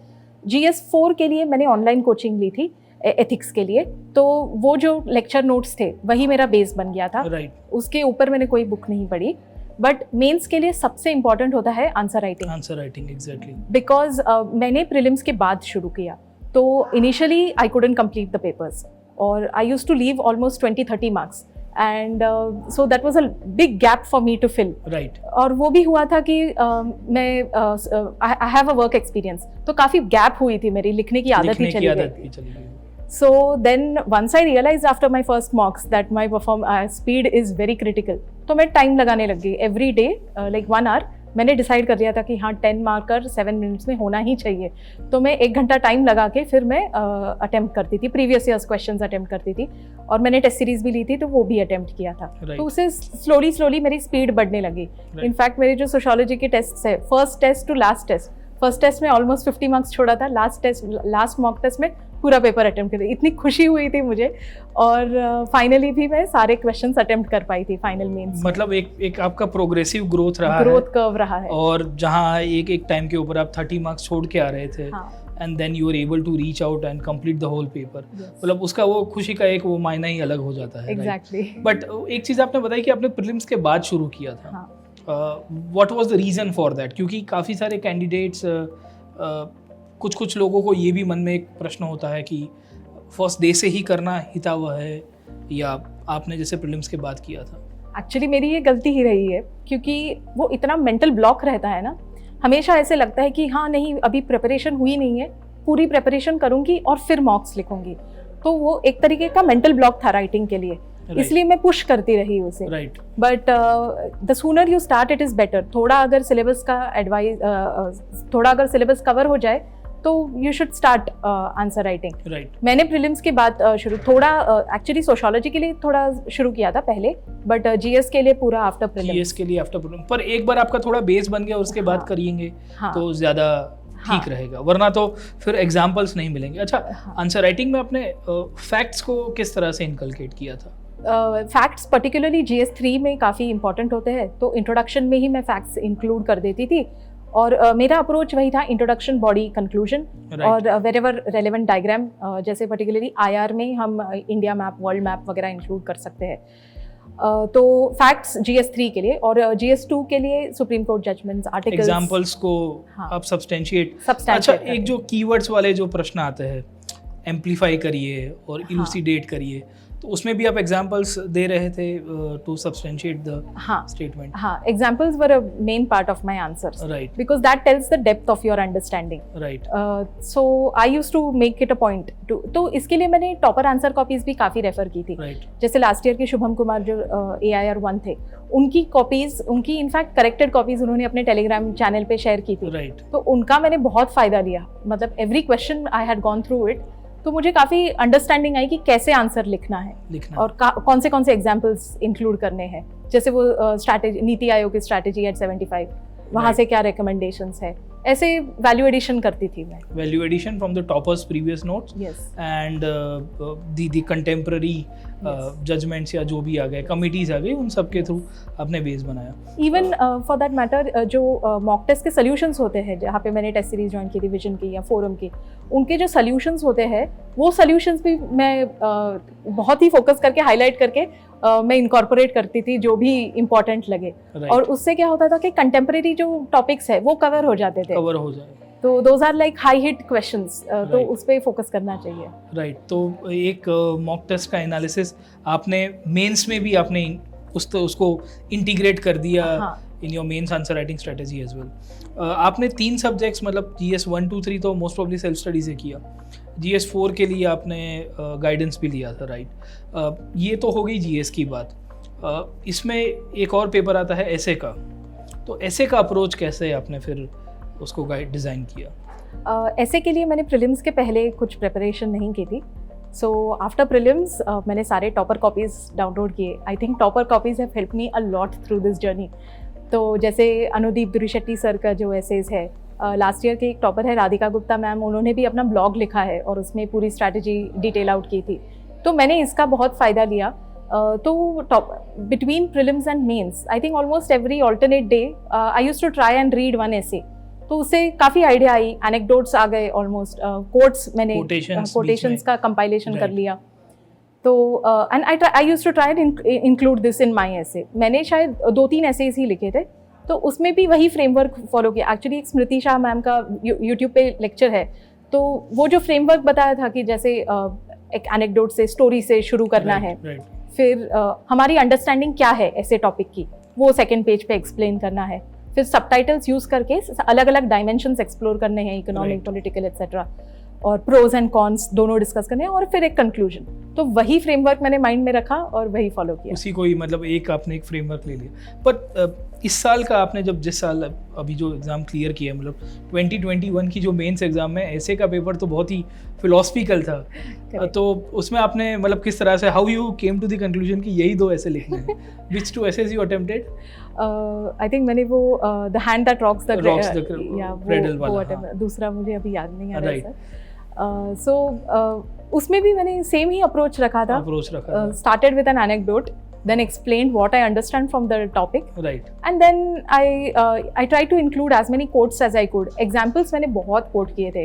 A: GS4 के लिए मैंने ऑनलाइन कोचिंग ली थी एथिक्स के लिए, तो वो जो लेक्चर नोट्स थे वही मेरा बेस बन गया था. उसके ऊपर मैंने कोई बुक नहीं पढ़ी. बट मेंस के लिए सबसे इम्पॉर्टेंट होता है आंसर राइटिंग एग्जैक्टली, बिकॉज मैंने प्रीलिम्स के बाद शुरू किया, तो initially I couldn't complete the papers और I used to leave almost 20-30 marks, and so that was a big gap for me to fill. Right. और वो भी हुआ था कि मैं I have a work experience, तो काफ़ी गैप हुई थी, मेरी लिखने की आदत ही चली गई. So then once I realized after my first mocks that my speed is very critical, तो मैं टाइम लगाने लग गई. एवरी डे like 1 hour मैंने डिसाइड कर लिया था कि हाँ 10 मार्कर 7 मिनट्स में होना ही चाहिए, तो मैं 1 घंटा टाइम लगा के फिर मैं अटेम्प्ट करती थी, प्रीवियस ईयर्स क्वेश्चंस अटेम्प्ट करती थी, और मैंने टेस्ट सीरीज भी ली थी तो वो भी अटेम्प्ट किया था. तो उससे स्लोली मेरी स्पीड बढ़ने लगी. इनफैक्ट मेरे जो सोशोलॉजी के टेस्ट है, फर्स्ट टेस्ट में ऑलमोस्ट 50 मार्क्स छोड़ा था, लास्ट मॉक टेस्ट में पूरा पेपर अटेम्प्ट कर, इतनी खुशी हुई थी मुझे, और फाइनली भी मैं सारे क्वेश्चंस अटेम्प्ट कर पाई थी फाइनल मेंस. मतलब एक आपका प्रोग्रेसिव ग्रोथ कर्व रहा है, और जहां एक टाइम के ऊपर आप 30 मार्क्स छोड़ के आ रहे थे, and then you are able to reach out and complete the whole paper. मतलब उसका वो खुशी का एक वो मायना ही अलग हो जाता है. एग्जैक्टली. बट एक चीज़ आपने बताई कि आपने प्रीलिम्स के बाद शुरू किया था.
B: What was the reason for that? क्योंकि काफ़ी सारे कैंडिडेट्स कुछ लोगों को ये भी मन में एक प्रश्न होता है कि फर्स्ट डे से ही करना हितावह है, या आपने जैसे प्रीलिम्स के बाद किया था?
A: एक्चुअली मेरी ये गलती ही रही है, क्योंकि वो इतना मेंटल ब्लॉक रहता है ना, हमेशा ऐसे लगता है कि हाँ नहीं अभी प्रिपरेशन हुई नहीं है, पूरी प्रिपरेशन करूँगी और फिर मॉक्स लिखूंगी। तो वो एक तरीके का मेंटल ब्लॉक था राइटिंग के लिए, इसलिए मैं पुश करती रही उसे। But the sooner you start it is better. थोड़ा अगर सिलेबस का एडवाइस थोड़ा अगर सिलेबस कवर हो जाए तो you should start answer writing. मैंने प्रीलिम्स के बाद थोड़ा एक्चुअली सोशियोलॉजी के लिए थोड़ा शुरू किया था पहले, बट जीएस के लिए पूरा आफ्टर प्रीलिम्स। जीएस
B: के लिए आफ्टर प्रीलिम्स, पर एक बार आपका थोड़ा बेस बन गया उसके बाद करिएंगे तो ज़्यादा ठीक रहेगा, वरना तो फिर एग्जाम्पल्स नहीं मिलेंगे। अच्छा, आंसर राइटिंग में अपने फैक्ट्स को किस तरह से इनकलकेट किया था?
A: फैक्ट्स पर्टिकुलरली जीएस 3 में काफ़ी इंपॉर्टेंट होते हैं, तो इंट्रोडक्शन में ही मैं फैक्ट्स इंक्लूड कर देती थी। और मेरा अप्रोच वही था, इंट्रोडक्शन, बॉडी, कंक्लूजन और वेरेवर रेलेवेंट डायग्राम, जैसे पर्टिकुलरली आईआर में हम इंडिया मैप, वर्ल्ड मैप वगैरह इंक्लूड कर सकते हैं। तो फैक्ट्स जीएस 3 के लिए, और जीएस 2 के लिए Supreme Court judgments, articles,
B: examples को आप सब्सटेंशिएट। अच्छा, एक जो कीवर्ड्स वाले जो प्रश्न आते हैं, एम्पलीफाई करिए और इलुसिडेट करिए, तो उसमें भी आप एग्जांपल्स दे रहे थे टू सब्सटेंशिएट द स्टेटमेंट?
A: हाँ, examples were a main part of my answers,
B: right,
A: because that tells the depth of your understanding,
B: right.
A: So I used to make it a point to, तो इसके लिए मैंने टॉपर आंसर कॉपीज भी काफ़ी रेफर की थी। जैसे लास्ट ईयर के शुभम कुमार जो AIR 1 थे, उनकी कॉपीज, उनकी इनफैक्ट करेक्टेड कॉपीज उन्होंने अपने टेलीग्राम चैनल पे शेयर की थी, तो उनका मैंने बहुत फ़ायदा लिया। मतलब every question I had gone through it, तो मुझे काफ़ी अंडरस्टैंडिंग आई कि कैसे आंसर लिखना है और कौन से एग्जाम्पल्स इंक्लूड करने हैं। जैसे वो स्ट्रैटेजी, नीति आयोग की स्ट्रैटेजी एट 75, वहाँ से क्या रिकमेंडेशंस है, ऐसे वैल्यू एडिशन करती थी मैं।
B: Value addition from the toppers previous notes and the contemporary judgments या जो भी आ गए, कमिटीज आ गई, उन सब के थ्रू आपने बेस बनाया।
A: इवन फॉर दैट मैटर जो मॉक टेस्ट के सोल्यूशंस होते हैं, जहाँ पे मैंने टेस्ट सीरीज ज्वाइन की थी विजन की या फोरम की, उनके जो सोल्यूशंस होते हैं वो सोल्यूशंस भी मैं बहुत ही फोकस करके हाईलाइट करके मैं इनकॉर्पोरेट करती थी जो भी इम्पोर्टेंट लगे। और उससे क्या होता था कि कंटेम्पररी जो टॉपिक्स है वो कवर हो जाते थे,
B: कवर हो जाए।
A: तो those are like high hit questions, तो उस पे फोकस करना चाहिए।
B: राइट। तो एक मॉक टेस्ट का एनालिसिस आपने मेंस में भी आपने उसको इंटीग्रेट कर दिया in your mains answer writing strategy as well. आपने 3 सब्जेक्ट्स, मतलब GS 1, 2, 3 तो मोस्ट प्रॉब्ली सेल्फ स्टडी से किया, GS 4 के लिए आपने गाइडेंस भी लिया था, राइट। ये तो हो गई GS की बात। इसमें एक और पेपर आता है एसे का, तो एसे का अप्रोच कैसे आपने फिर उसको गाइड डिज़ाइन किया?
A: एसे के लिए मैंने प्रीलिम्स के पहले कुछ प्रिपरेशन नहीं की थी, सो आफ्टर प्रीलिम्स मैंने सारे टॉपर कॉपीज़ डाउनलोड किए। I think topper copies have help me a lot through this journey. तो जैसे अनुदीप दुरिशेट्टी सर का जो एसेज है, लास्ट ईयर के एक टॉपर है राधिका गुप्ता मैम, उन्होंने भी अपना ब्लॉग लिखा है और उसमें पूरी स्ट्रैटेजी डिटेल आउट की थी, तो मैंने इसका बहुत फ़ायदा लिया। तो between prelims and mains I think almost every alternate day I used to try and read one essay, तो उससे काफ़ी आइडिया आई, एनेक्डोट्स आ गए, ऑलमोस्ट कोट्स मैंने कोटेशंस का कंपाइलेशन कर लिया। तो and I used to try and include this in my essay. मैंने शायद 2-3 एसेज ही लिखे थे, तो उसमें भी वही फ्रेमवर्क फॉलो किया। एक्चुअली एक स्मृति शाह मैम का यूट्यूब पे लेक्चर है, तो वो जो फ्रेमवर्क बताया था कि जैसे एक एनेक्डोट से, स्टोरी से शुरू करना है, फिर हमारी अंडरस्टैंडिंग क्या है ऐसे टॉपिक की, वो सेकेंड पेज पे एक्सप्लेन करना है, फिर सबटाइटल्स यूज़ करके अलग अलग डायमेंशंस एक्सप्लोर करने हैं, इकोनॉमिक, पॉलिटिकल एट्सेट्रा, और प्रोज एंड कॉन्स दोनों डिस्कस करने हैं, और फिर एक कंक्लूजन। तो वही फ्रेमवर्क मैंने माइंड में रखा और वही फॉलो किया।
B: उसी को ही, मतलब आपने एक फ्रेमवर्क ले लिया। पर इस साल का आपने जब जिस साल अभी जो एग्ज़ाम क्लियर किया, मतलब 2021 की जो मेंस एग्ज़ाम है, ऐसे का पेपर तो बहुत ही फिलोसफिकल था, तो उसमें आपने मतलब किस तरह से, how you came to the conclusion कि यही 2 ऐसे लिखने हैं? Which 2 essays you attempted?
A: I think मैंने वो the hand that rocks the
B: cradle वाला,
A: दूसरा मुझे अभी याद नहीं आ रहा है सर। सो उसमें भी मैंने सेम ही अप्रोच रखा था। Started with N anecdote, then explained what I understand from the topic,
B: right,
A: and then I tried to include as many quotes as I could. Examples मैंने बहुत quote किए थे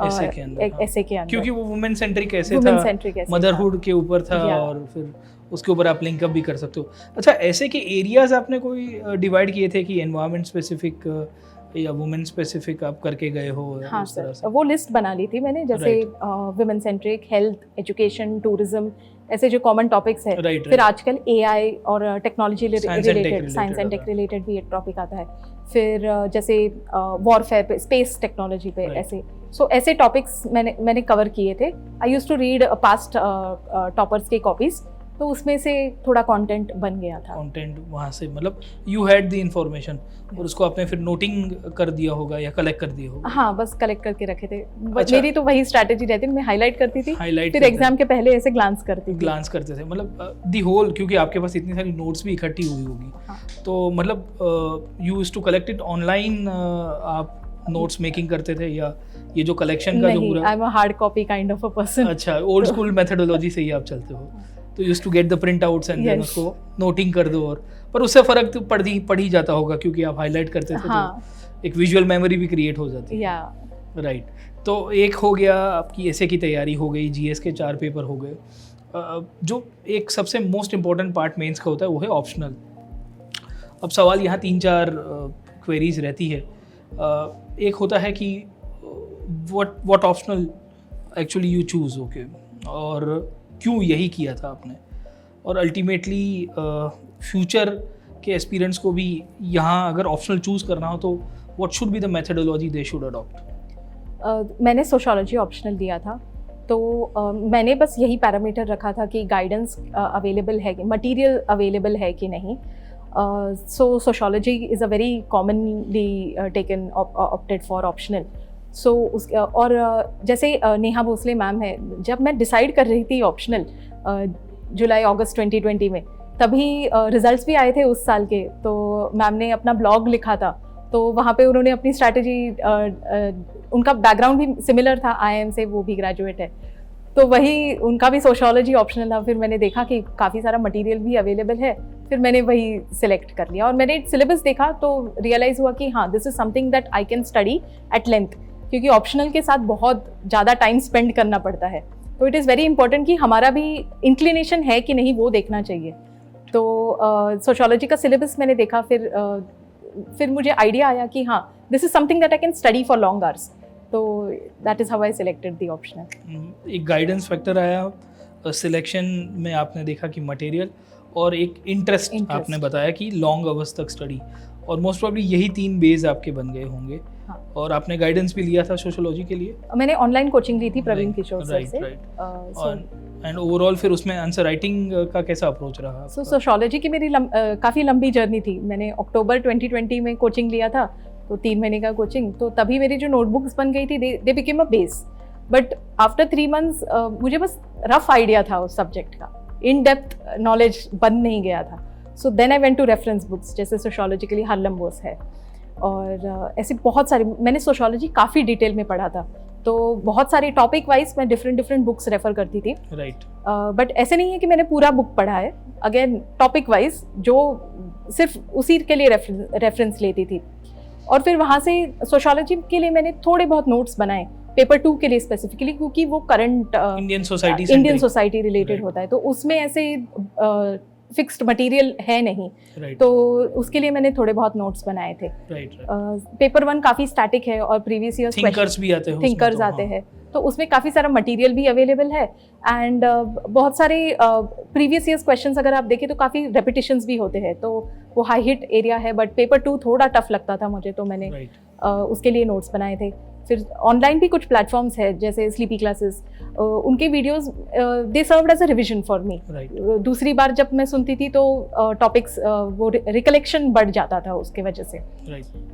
B: ऐसे के अंदर,
A: ऐसे के अंदर,
B: क्योंकि वो वुमेन सेंट्रिक ऐसे था, मदरहुड के ऊपर था, और फिर उसके ऊपर आप लिंकअप भी कर सकते हो। अच्छा, ऐसे के एरियाज आपने कोई डिवाइड किए थे कि एनवायरनमेंट स्पेसिफिक या वुमेन स्पेसिफिक आप करके गए हो?
A: हाँ
B: उस तरह
A: सर,
B: से
A: वो लिस्ट बना ली थी मैंने, जैसे women centric, health, education, tourism, ऐसे जो कॉमन टॉपिक्स है। फिर आजकल एआई और technology related, science and tech related भी एक टॉपिक आता है। फिर जैसे वॉरफेयर पे, स्पेस टेक्नोलॉजी पे, ऐसे ऐसे टॉपिक्स मैंने कवर किए थे। I used to read past toppers के कॉपीज, तो उसमें से थोड़ा कंटेंट बन गया था।
B: कंटेंट वहाँ से मतलब यू हैड द इंफॉर्मेशन और उसको आपने फिर नोटिंग कर दिया होगा या कलेक्ट कर दिया होगा?
A: हाँ, बस कलेक्ट करके रखे थे। मेरी तो वही स्ट्रैटेजी रहती थी, मैं हाईलाइट करती थी, फिर एग्जाम के पहले ऐसे ग्लांस करते थे
B: मतलब दी होल, क्योंकि आपके पास इतनी सारी नोट्स भी इकट्ठी हुई होगी।
A: हाँ।
B: तो मतलब you used to collect it online, आप नोट्स मेकिंग करते थे या ये जो कलेक्शन का जो पूरा?
A: I am a hard copy kind of a person.
B: अच्छा, ओल्ड स्कूल मेथोडोलॉजी से ही आप चलते हो। तो used to get the print outs and then उसको नोटिंग कर दो। और पर उससे फर्क तो पड़ ही जाता होगा, क्योंकि आप हाईलाइट करते थे।
A: हाँ।
B: तो एक विजुअल मेमोरी भी क्रिएट हो जाती है। राइट। तो एक हो गया आपकी एसे की तैयारी हो गई, जीएस के 4 पेपर हो गए। जो एक सबसे मोस्ट इम्पॉर्टेंट पार्ट मेंस का होता है वो है ऑप्शनल। अब सवाल यहाँ 3-4 क्वेरीज रहती है। एक होता है कि what optional actually you choose, okay, और क्यों यही किया था आपने, और अल्टीमेटली फ्यूचर के एस्पिरेंट्स को भी यहाँ अगर ऑप्शनल चूज करना हो तो what should be the methodology they should adopt?
A: मैंने सोशियोलॉजी ऑप्शनल दिया था, तो मैंने बस यही पैरामीटर रखा था कि गाइडेंस अवेलेबल है, मटेरियल अवेलेबल है कि नहीं। So sociology is a very commonly taken opted for optional. So और जैसे नेहा भोसले मैम है, जब मैं डिसाइड कर रही थी ऑप्शनल जुलाई अगस्त 2020 में, तभी रिजल्ट्स भी आए थे उस साल के। तो मैम ने अपना ब्लॉग लिखा था, तो वहाँ पे उन्होंने अपनी स्ट्रैटेजी, उनका बैकग्राउंड भी सिमिलर था IIM से, वो भी ग्रेजुएट है, तो वही उनका भी सोशियोलॉजी ऑप्शनल था। फिर मैंने देखा कि काफ़ी सारा मटेरियल भी अवेलेबल है, फिर मैंने वही सिलेक्ट कर लिया। और मैंने सिलेबस देखा तो रियलाइज़ हुआ कि हाँ, this is something that I can study at length, क्योंकि ऑप्शनल के साथ बहुत ज़्यादा टाइम स्पेंड करना पड़ता है। तो इट इज़ वेरी इंपॉर्टेंट कि हमारा भी इंक्लिनेशन है कि नहीं, वो देखना चाहिए। तो सोशियोलॉजी का सिलेबस मैंने देखा, फिर मुझे आइडिया आया कि हाँ, this is something that I can study for long hours. तो that is how I selected the optional.
B: एक गाइडेंस फैक्टर आया सिलेक्शन में, आपने देखा कि मटेरियल और एक इंटरेस्ट आपने बताया कि लॉन्ग आवर्स तक स्टडी, और मोस्ट प्रॉब्ली यही 3 बेस आपके बन गए होंगे। हाँ। और आपने गाइडेंस भी लिया था सोशियोलॉजी के लिए? मैंने
A: ऑनलाइन कोचिंग ली थी प्रवीण किशोर सर से।
B: एंड ओवरऑल फिर उसमें आंसर राइटिंग का कैसा अप्रोच रहा?
A: सो सोशियोलॉजी की मेरी काफ़ी लंबी जर्नी थी। मैंने अक्टूबर 2020 में कोचिंग लिया था, तो 3 महीने का कोचिंग, तो तभी मेरी जो नोटबुक्स बन गई थी, they became a base. But after 3 months मुझे बस रफ आइडिया था उस सब्जेक्ट का, इन डेप्थ नॉलेज बन नहीं गया था। So then I went to reference books, जैसे सोशियोलॉजी के लिए हरलम बोस है, और ऐसे बहुत सारी, मैंने सोशियोलॉजी काफ़ी डिटेल में पढ़ा था, तो बहुत सारे टॉपिक वाइज मैं डिफरेंट बुक्स रेफर करती थी।
B: राइट।
A: बट ऐसे नहीं है कि मैंने पूरा बुक पढ़ा है, अगेन टॉपिक वाइज जो सिर्फ उसी के लिए रेफरेंस लेती थी। और फिर वहाँ से सोशियोलॉजी के लिए मैंने थोड़े बहुत नोट्स बनाए पेपर 2 के लिए स्पेसिफिकली, क्योंकि वो करंट इंडियन सोसाइटी रिलेटेड होता है, तो उसमें ऐसे फिक्स्ड मटेरियल है नहीं। तो उसके लिए मैंने थोड़े बहुत नोट्स बनाए थे। पेपर 1 काफ़ी स्टैटिक है और प्रीवियस ईयर
B: थिंकर्स भी आते हैं,
A: तो उसमें काफ़ी सारा मटेरियल भी अवेलेबल है। एंड बहुत सारे प्रीवियस ईयर्स क्वेश्चंस अगर आप देखें तो काफ़ी रेपिटेशंस भी होते हैं, तो वो हाई हिट एरिया है। बट पेपर 2 थोड़ा टफ लगता था मुझे, तो मैंने उसके लिए नोट्स बनाए थे। फिर ऑनलाइन भी कुछ प्लेटफॉर्म्स है, जैसे स्लीपी क्लासेस, उनके videos they served as a revision for me. दूसरी बार जब मैं सुनती थी तो टॉपिक्स वो रिकलेक्शन बढ़ जाता था उसके वजह से।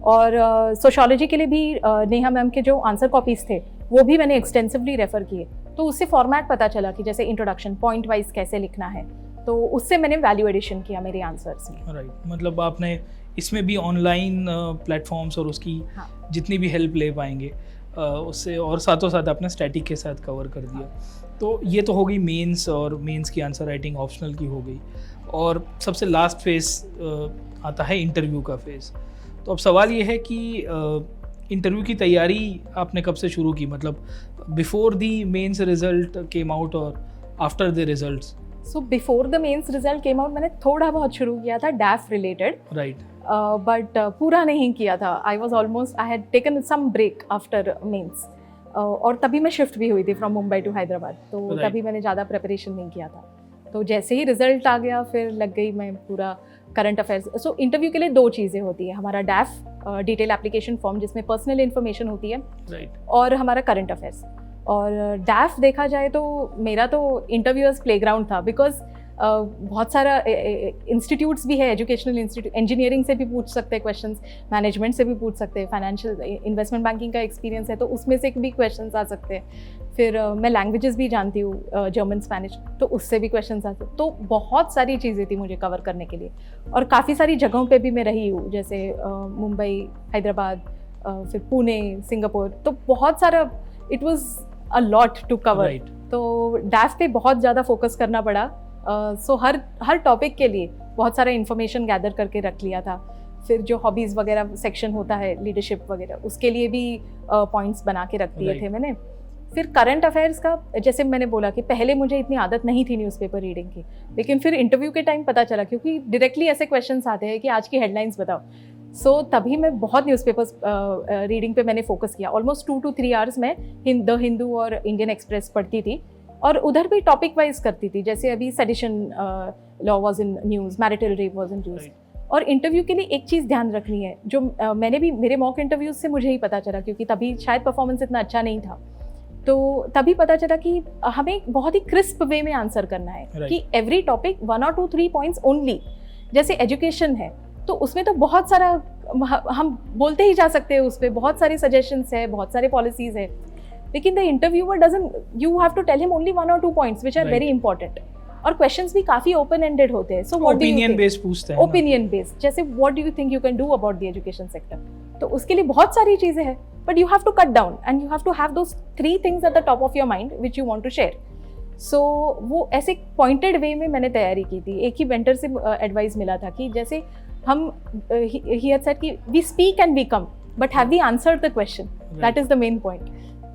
A: और सोशियोलॉजी के लिए भी नेहा मैम के जो आंसर कॉपीज थे वो भी मैंने एक्सटेंसिवली रेफर किए, तो उससे फॉर्मेट पता चला कि जैसे इंट्रोडक्शन पॉइंट वाइज कैसे लिखना है, तो उससे मैंने वैल्यू एडिशन किया मेरे आंसर्स में।
B: राइट, मतलब आपने इसमें भी ऑनलाइन प्लेटफॉर्म्स और उसकी जितनी भी हेल्प ले पाएंगे उससे, और साथों साथ आपने स्टैटिक के साथ कवर कर दिया। तो ये तो हो गई मेंस, और मेंस की आंसर राइटिंग ऑप्शनल की हो गई, और सबसे लास्ट फेज आता है इंटरव्यू का फेज। तो अब सवाल ये है कि इंटरव्यू की तैयारी आपने कब से शुरू की, मतलब before the mains result came out और after the results,
A: so before the mains result came out मैंने थोड़ा बहुत शुरू किया था डैफ रिलेटेड,
B: राइट,
A: बट पूरा नहीं किया था. I had taken some break after mains, और तभी मैं शिफ्ट भी हुई थी फ्रॉम मुंबई टू हैदराबाद, तो
B: Right.
A: तभी मैंने ज़्यादा प्रिपरेशन नहीं किया था. तो जैसे ही रिजल्ट आ गया फिर लग गई मैं पूरा करंट अफेयर्स. सो इंटरव्यू के लिए 2 चीज़ें होती है, हमारा डैफ डिटेल एप्लीकेशन फॉर्म जिसमें पर्सनल इन्फॉर्मेशन होती है,
B: राइट,
A: और हमारा करंट अफेयर्स. और डैफ देखा जाए तो मेरा तो इंटरव्यूअर्स प्लेग्राउंड था, बिकॉज बहुत सारा इंस्टीट्यूट्स भी है, एजुकेशनल इंस्टीट्यूट, इंजीनियरिंग से भी पूछ सकते हैं क्वेश्चंस, मैनेजमेंट से भी पूछ सकते हैं, फाइनेंशियल इन्वेस्टमेंट बैंकिंग का एक्सपीरियंस है तो उसमें से भी क्वेश्चंस आ सकते हैं. फिर मैं लैंग्वेजेस भी जानती हूँ, जर्मन, स्पेनिश, तो उससे भी क्वेश्चंस आ सकते हैं. तो बहुत सारी चीज़ें थी मुझे कवर करने के लिए, और काफ़ी सारी जगहों पे भी मैं रही हूँ, जैसे मुंबई, हैदराबाद, फिर पुणे, सिंगापुर, तो बहुत सारा, it was a lot to cover.
B: Right.
A: तो डैफ पे बहुत ज़्यादा फोकस करना पड़ा. सो हर टॉपिक के लिए बहुत सारा इन्फॉर्मेशन गैदर करके रख लिया था. फिर जो हॉबीज़ वगैरह सेक्शन होता है, लीडरशिप वगैरह, उसके लिए भी पॉइंट्स बना के रख दिए
B: Right.
A: थे मैंने. फिर करंट अफेयर्स का, जैसे मैंने बोला कि पहले मुझे इतनी आदत नहीं थी न्यूज़पेपर रीडिंग की, लेकिन फिर इंटरव्यू के टाइम पता चला, क्योंकि डायरेक्टली ऐसे क्वेश्चंस आते हैं कि आज की हेडलाइंस बताओ. सो तभी मैं बहुत न्यूज़पेपर्स रीडिंग पे मैंने फोकस किया. ऑलमोस्ट 2 to 3 आवर्स में द हिंदू और इंडियन एक्सप्रेस पढ़ती थी, और उधर भी टॉपिक वाइज करती थी, जैसे अभी sedition law was in news, marital rape was in news.
B: Right.
A: और इंटरव्यू के लिए एक चीज़ ध्यान रखनी है, जो मैंने भी मेरे मॉक इंटरव्यूज से मुझे ही पता चला, क्योंकि तभी शायद परफॉर्मेंस इतना अच्छा नहीं था, तो तभी पता चला कि हमें बहुत ही क्रिस्प वे में आंसर करना है.
B: Right.
A: कि every topic 1 or 2 3 points only. जैसे एजुकेशन है तो उसमें तो बहुत सारा हम बोलते ही जा सकते हैं, उस पर बहुत सारी सजेशंस है, बहुत सारे पॉलिसीज है, लेकिन the interviewer doesn't, you have to tell him only 1 or 2 points which are
B: Right.
A: Very important. और क्वेश्चंस भी काफी ओपन एंडेड होते हैं. So what do you
B: opinion
A: think,
B: based पूछते हैं ना.
A: ओपिनियन बेस्ड, जैसे what do you think you can do about the education sector. तो उसके लिए बहुत सारी चीजें हैं, but you have to cut down and you have to have those 3 things at the top of your mind which you want to share. So वो ऐसे पॉइंटेड वे में मैंने तैयारी की थी. एक ही वेंटर से एडवाइस मिला था कि जैसे हम ही हैड सेड कि we speak and we come, but have we answered the question, that is the main point.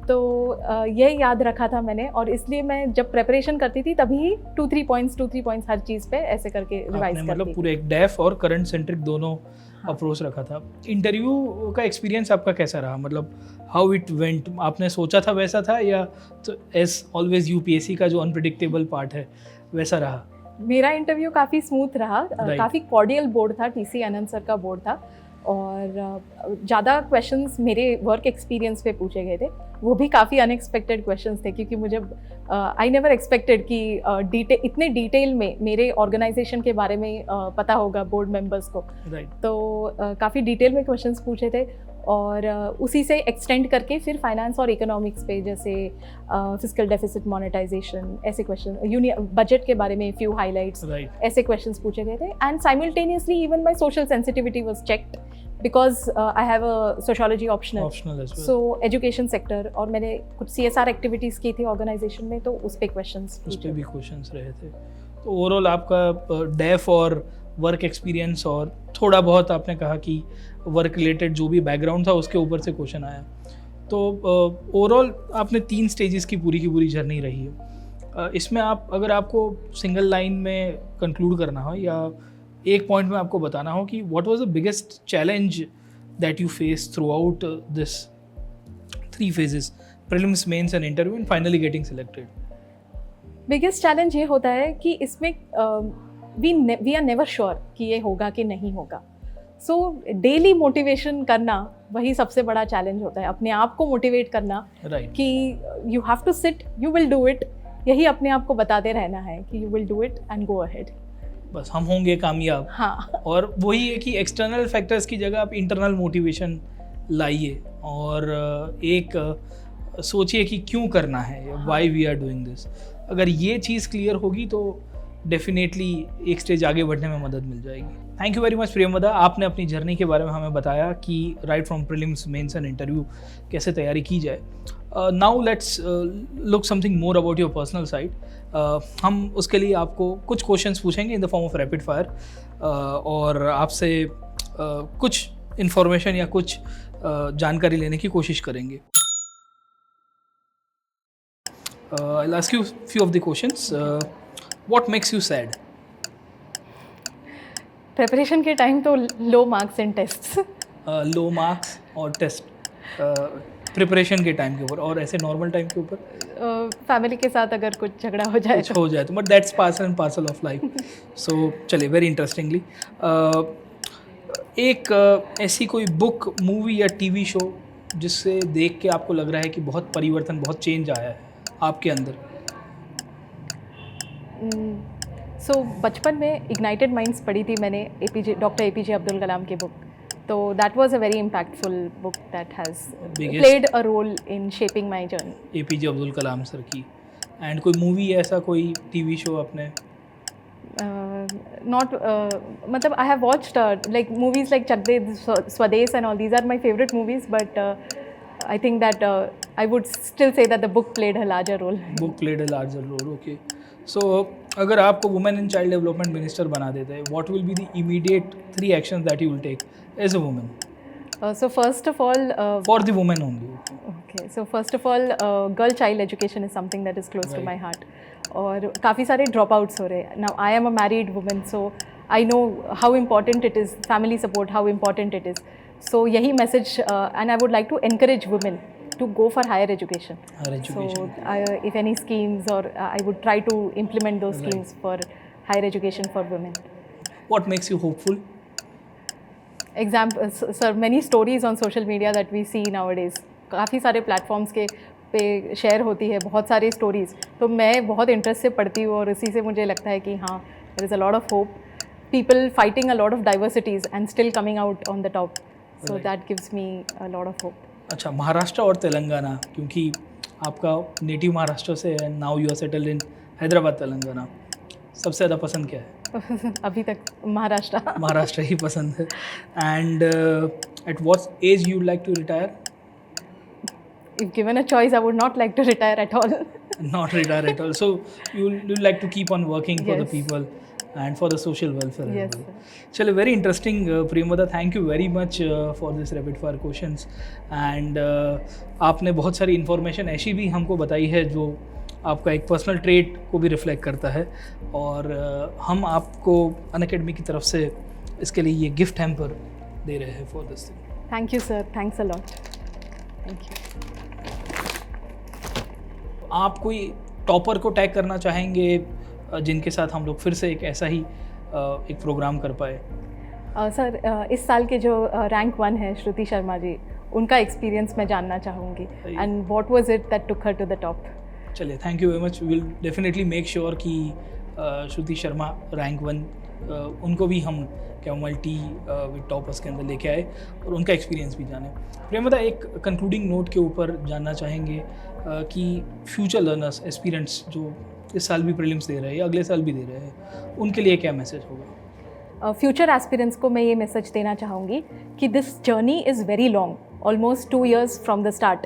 A: तो ये याद रखा था मैंने, और इसलिए मैं जब प्रिपरेशन करती थी तभी 2-3 पॉइंट्स हर चीज़ पे ऐसे करके रिवाइज करती.
B: मतलब पूरे एक डेफ और करंट सेंट्रिक दोनों अप्रोच रखा था. इंटरव्यू का एक्सपीरियंस आपका कैसा रहा, मतलब हाउ इट वेंट? आपने सोचा था वैसा था, या तो एज ऑलवेज यूपीएससी का जो अनप्रिडिक्टेबल पार्ट है वैसा रहा?
A: मेरा इंटरव्यू काफ़ी स्मूथ रहा. काफ़ी कॉर्डियल बोर्ड था, टीसी आनंद सर का बोर्ड था, और ज़्यादा क्वेश्चंस मेरे वर्क एक्सपीरियंस पे पूछे गए थे. वो भी काफ़ी अनएक्सपेक्टेड क्वेश्चंस थे, क्योंकि मुझे आई नेवर एक्सपेक्टेड कि इतने डिटेल में मेरे ऑर्गेनाइजेशन के बारे में पता होगा बोर्ड मेंबर्स को.
B: राइट.
A: तो काफ़ी डिटेल में क्वेश्चंस पूछे थे, और उसी से एक्सटेंड करके फिर फाइनेंस और इकोनॉमिक्स पे, जैसे फिस्कल डेफिसिट, मोनेटाइजेशन, ऐसे क्वेश्चन, बजट के बारे में फ्यू हाइलाइट्स,
B: राइट.
A: ऐसे क्वेश्चंस पूछे गए थे. And simultaneously even my social sensitivity was checked, because I have a sociology optional.
B: Optional as well.
A: So education sector, और मैंने कुछ CSR एक्टिविटीज़ की थी ऑर्गेनाइजेशन में, तो उस पे क्वेश्चंस
B: उस पे भी क्वेश्चंस रहे थे. तो ओवरऑल आपका डेफ और वर्क एक्सपीरियंस, और थोड़ा बहुत आपने कहा कि वर्क रिलेटेड जो भी बैकग्राउंड था उसके ऊपर से क्वेश्चन आया. तो ओवरऑल आपने 3 स्टेजेस की पूरी जर्नी रही है. इसमें अगर आपको सिंगल लाइन में कंक्लूड करना हो, या एक पॉइंट में आपको बताना हो कि what was the biggest challenge that you face throughout this 3 phases, prelims, mains and interview, and finally getting selected?
A: Biggest challenge ये होता है कि इसमें वी आर नेवर श्योर कि ये होगा कि नहीं होगा. सो डेली मोटिवेशन करना वही सबसे बड़ा चैलेंज होता है, अपने आप को मोटिवेट करना.
B: राइट.
A: कि you have to sit, you will do it. यही अपने आप को बताते रहना है कि you will do it and go ahead.
B: बस हम होंगे कामयाब.
A: हाँ.
B: और वही है कि एक्सटर्नल फैक्टर्स की जगह आप इंटरनल मोटिवेशन लाइए, और एक सोचिए कि क्यों करना है, why we are doing this. अगर ये चीज़ क्लियर होगी तो डेफिनेटली एक स्टेज आगे बढ़ने में मदद मिल जाएगी. Thank you very much Priyamvada, आपने अपनी जर्नी के बारे में हमें बताया कि right from prelims, mains and interview कैसे तैयारी की जाए. Now let's look something more about your personal side. हम उसके लिए आपको कुछ क्वेश्चंस पूछेंगे in the form of rapid fire, और आपसे कुछ इन्फॉर्मेशन या कुछ जानकारी लेने की कोशिश करेंगे. I'll ask you few of the questions. What makes you sad?
A: Preparation के टाइम तो लो marks in tests.
B: Low marks और टेस्ट प्रिपरेशन के टाइम के ऊपर, और ऐसे नॉर्मल टाइम के ऊपर
A: फैमिली के साथ अगर कुछ झगड़ा हो जाए
B: कुछ हो जाए तो, but that's parcel and parcel of life. So चलिए, वेरी इंटरेस्टिंगली एक ऐसी कोई बुक, मूवी या टीवी शो जिससे देख के आपको लग रहा है कि बहुत परिवर्तन, बहुत चेंज आया है आपके अंदर.
A: सो बचपन में इग्नाइटेड माइंड्स पढ़ी थी मैंने, डॉक्टर APJ अब्दुल कलाम की बुक. तो that was a very impactful book that has played a role in shaping my journey.
B: APJ Abdul Kalam sir की. एंड कोई मूवी, ऐसा कोई टीवी शो आपने?
A: Not matlab I have watched like movies like Chak De Swades and all these are my favorite movies, but I think that I would still say that the book played a larger role.
B: Book played a larger role, okay. So अगर आपको women and child development minister बना देते हैं, what will be the immediate 3 actions that you will take as a woman?
A: So first of all,
B: for the women only.
A: Okay, so first of all, girl child education is something that is close to my heart. और काफ़ी सारे ड्रॉप आउट्स हो रहे हैं. Now I am a married women, so I know how important it is, family support how important it is. So यही message, and I would like to encourage women to go for higher education. So if any schemes, or I would try to implement those schemes for higher education for women.
B: What makes you hopeful?
A: Sir, many stories on social media that we see nowadays. काफ़ी सारे प्लेटफॉर्म्स के पे शेयर होती है बहुत सारी स्टोरीज़, तो मैं बहुत इंटरेस्ट से पढ़ती हूँ और इसी से मुझे लगता है कि हाँ, there is a lot of hope, people fighting a lot of diversities and still coming out on the top. So that gives me a lot of hope.
B: अच्छा, महाराष्ट्र और तेलंगाना, क्योंकि आपका नेटिव महाराष्ट्र से है, now you are settled in Hyderabad Telangana, सबसे ज़्यादा पसंद क्या है?
A: अभी तक महाराष्ट्र
B: ही पसंद है. And at what age you like to retire?
A: If given a choice, I would not like to retire at all.
B: Not retire at all. So you like to keep on working for the people and for the social welfare.
A: Yes.
B: Chalo, very interesting, Priyamvada. Thank you very much for this rapid fire questions. And आपने बहुत सारी इन्फॉर्मेशन ऐसी भी हमको बताई है जो आपका एक पर्सनल ट्रेट को भी रिफ्लेक्ट करता है, और हम आपको अनअकैडमी की तरफ से इसके लिए ये गिफ्ट हैम्पर दे रहे हैं for this.
A: Thank you sir, thanks a lot. Thank you.
B: आप कोई टॉपर को टैग करना चाहेंगे जिनके साथ हम लोग फिर से एक ऐसा ही एक प्रोग्राम कर पाए?
A: सर, इस साल के जो रैंक 1 है श्रुति शर्मा जी, उनका एक्सपीरियंस मैं जानना चाहूँगी, and what was it that took her to the top.
B: चलिए, thank you very much. Will definitely make sure कि श्रुति शर्मा रैंक 1, उनको भी हम कैमोमाइल टी विद टॉपर्स के अंदर लेके आए और उनका एक्सपीरियंस भी जाने. प्रियंवदा, एक कंक्लूडिंग नोट के ऊपर जानना चाहेंगे कि फ्यूचर लर्नर्स, एस्पिरेंट्स जो इस साल भी प्रीलिम्स दे रहे हैं या अगले साल भी दे रहे हैं, उनके लिए क्या मैसेज होगा?
A: फ्यूचर एस्पिरेंट्स को मैं ये मैसेज देना चाहूँगी कि this journey is very long, almost 2 years from the start.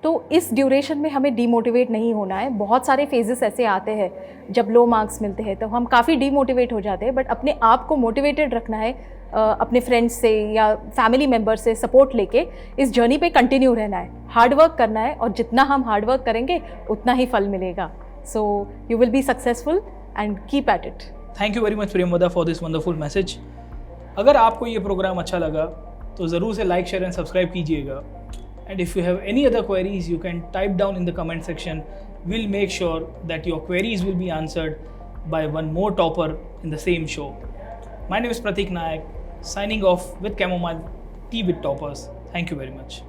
A: तो इस ड्यूरेशन में हमें डीमोटिवेट नहीं होना है. बहुत सारे फेजेस ऐसे आते हैं जब लो मार्क्स मिलते हैं तो हम काफ़ी डीमोटिवेट हो जाते हैं, बट अपने आप को मोटिवेटेड रखना है, अपने फ्रेंड्स से या फैमिली मेम्बर से सपोर्ट लेके इस जर्नी पे कंटिन्यू रहना है, हार्ड वर्क करना है, और जितना हम हार्ड वर्क करेंगे उतना ही फल मिलेगा. So you will be successful and keep at it.
B: Thank you very much Priyamvada for this wonderful message. अगर आपको ये प्रोग्राम अच्छा लगा तो ज़रूर से लाइक, शेयर एंड सब्सक्राइब कीजिएगा. And if you have any other queries, you can type down in the comment section. We'll make sure that your queries will be answered by one more topper in the same show. My name is Pratik Nayak, signing off with Chamomile Tea with Toppers. Thank you very much.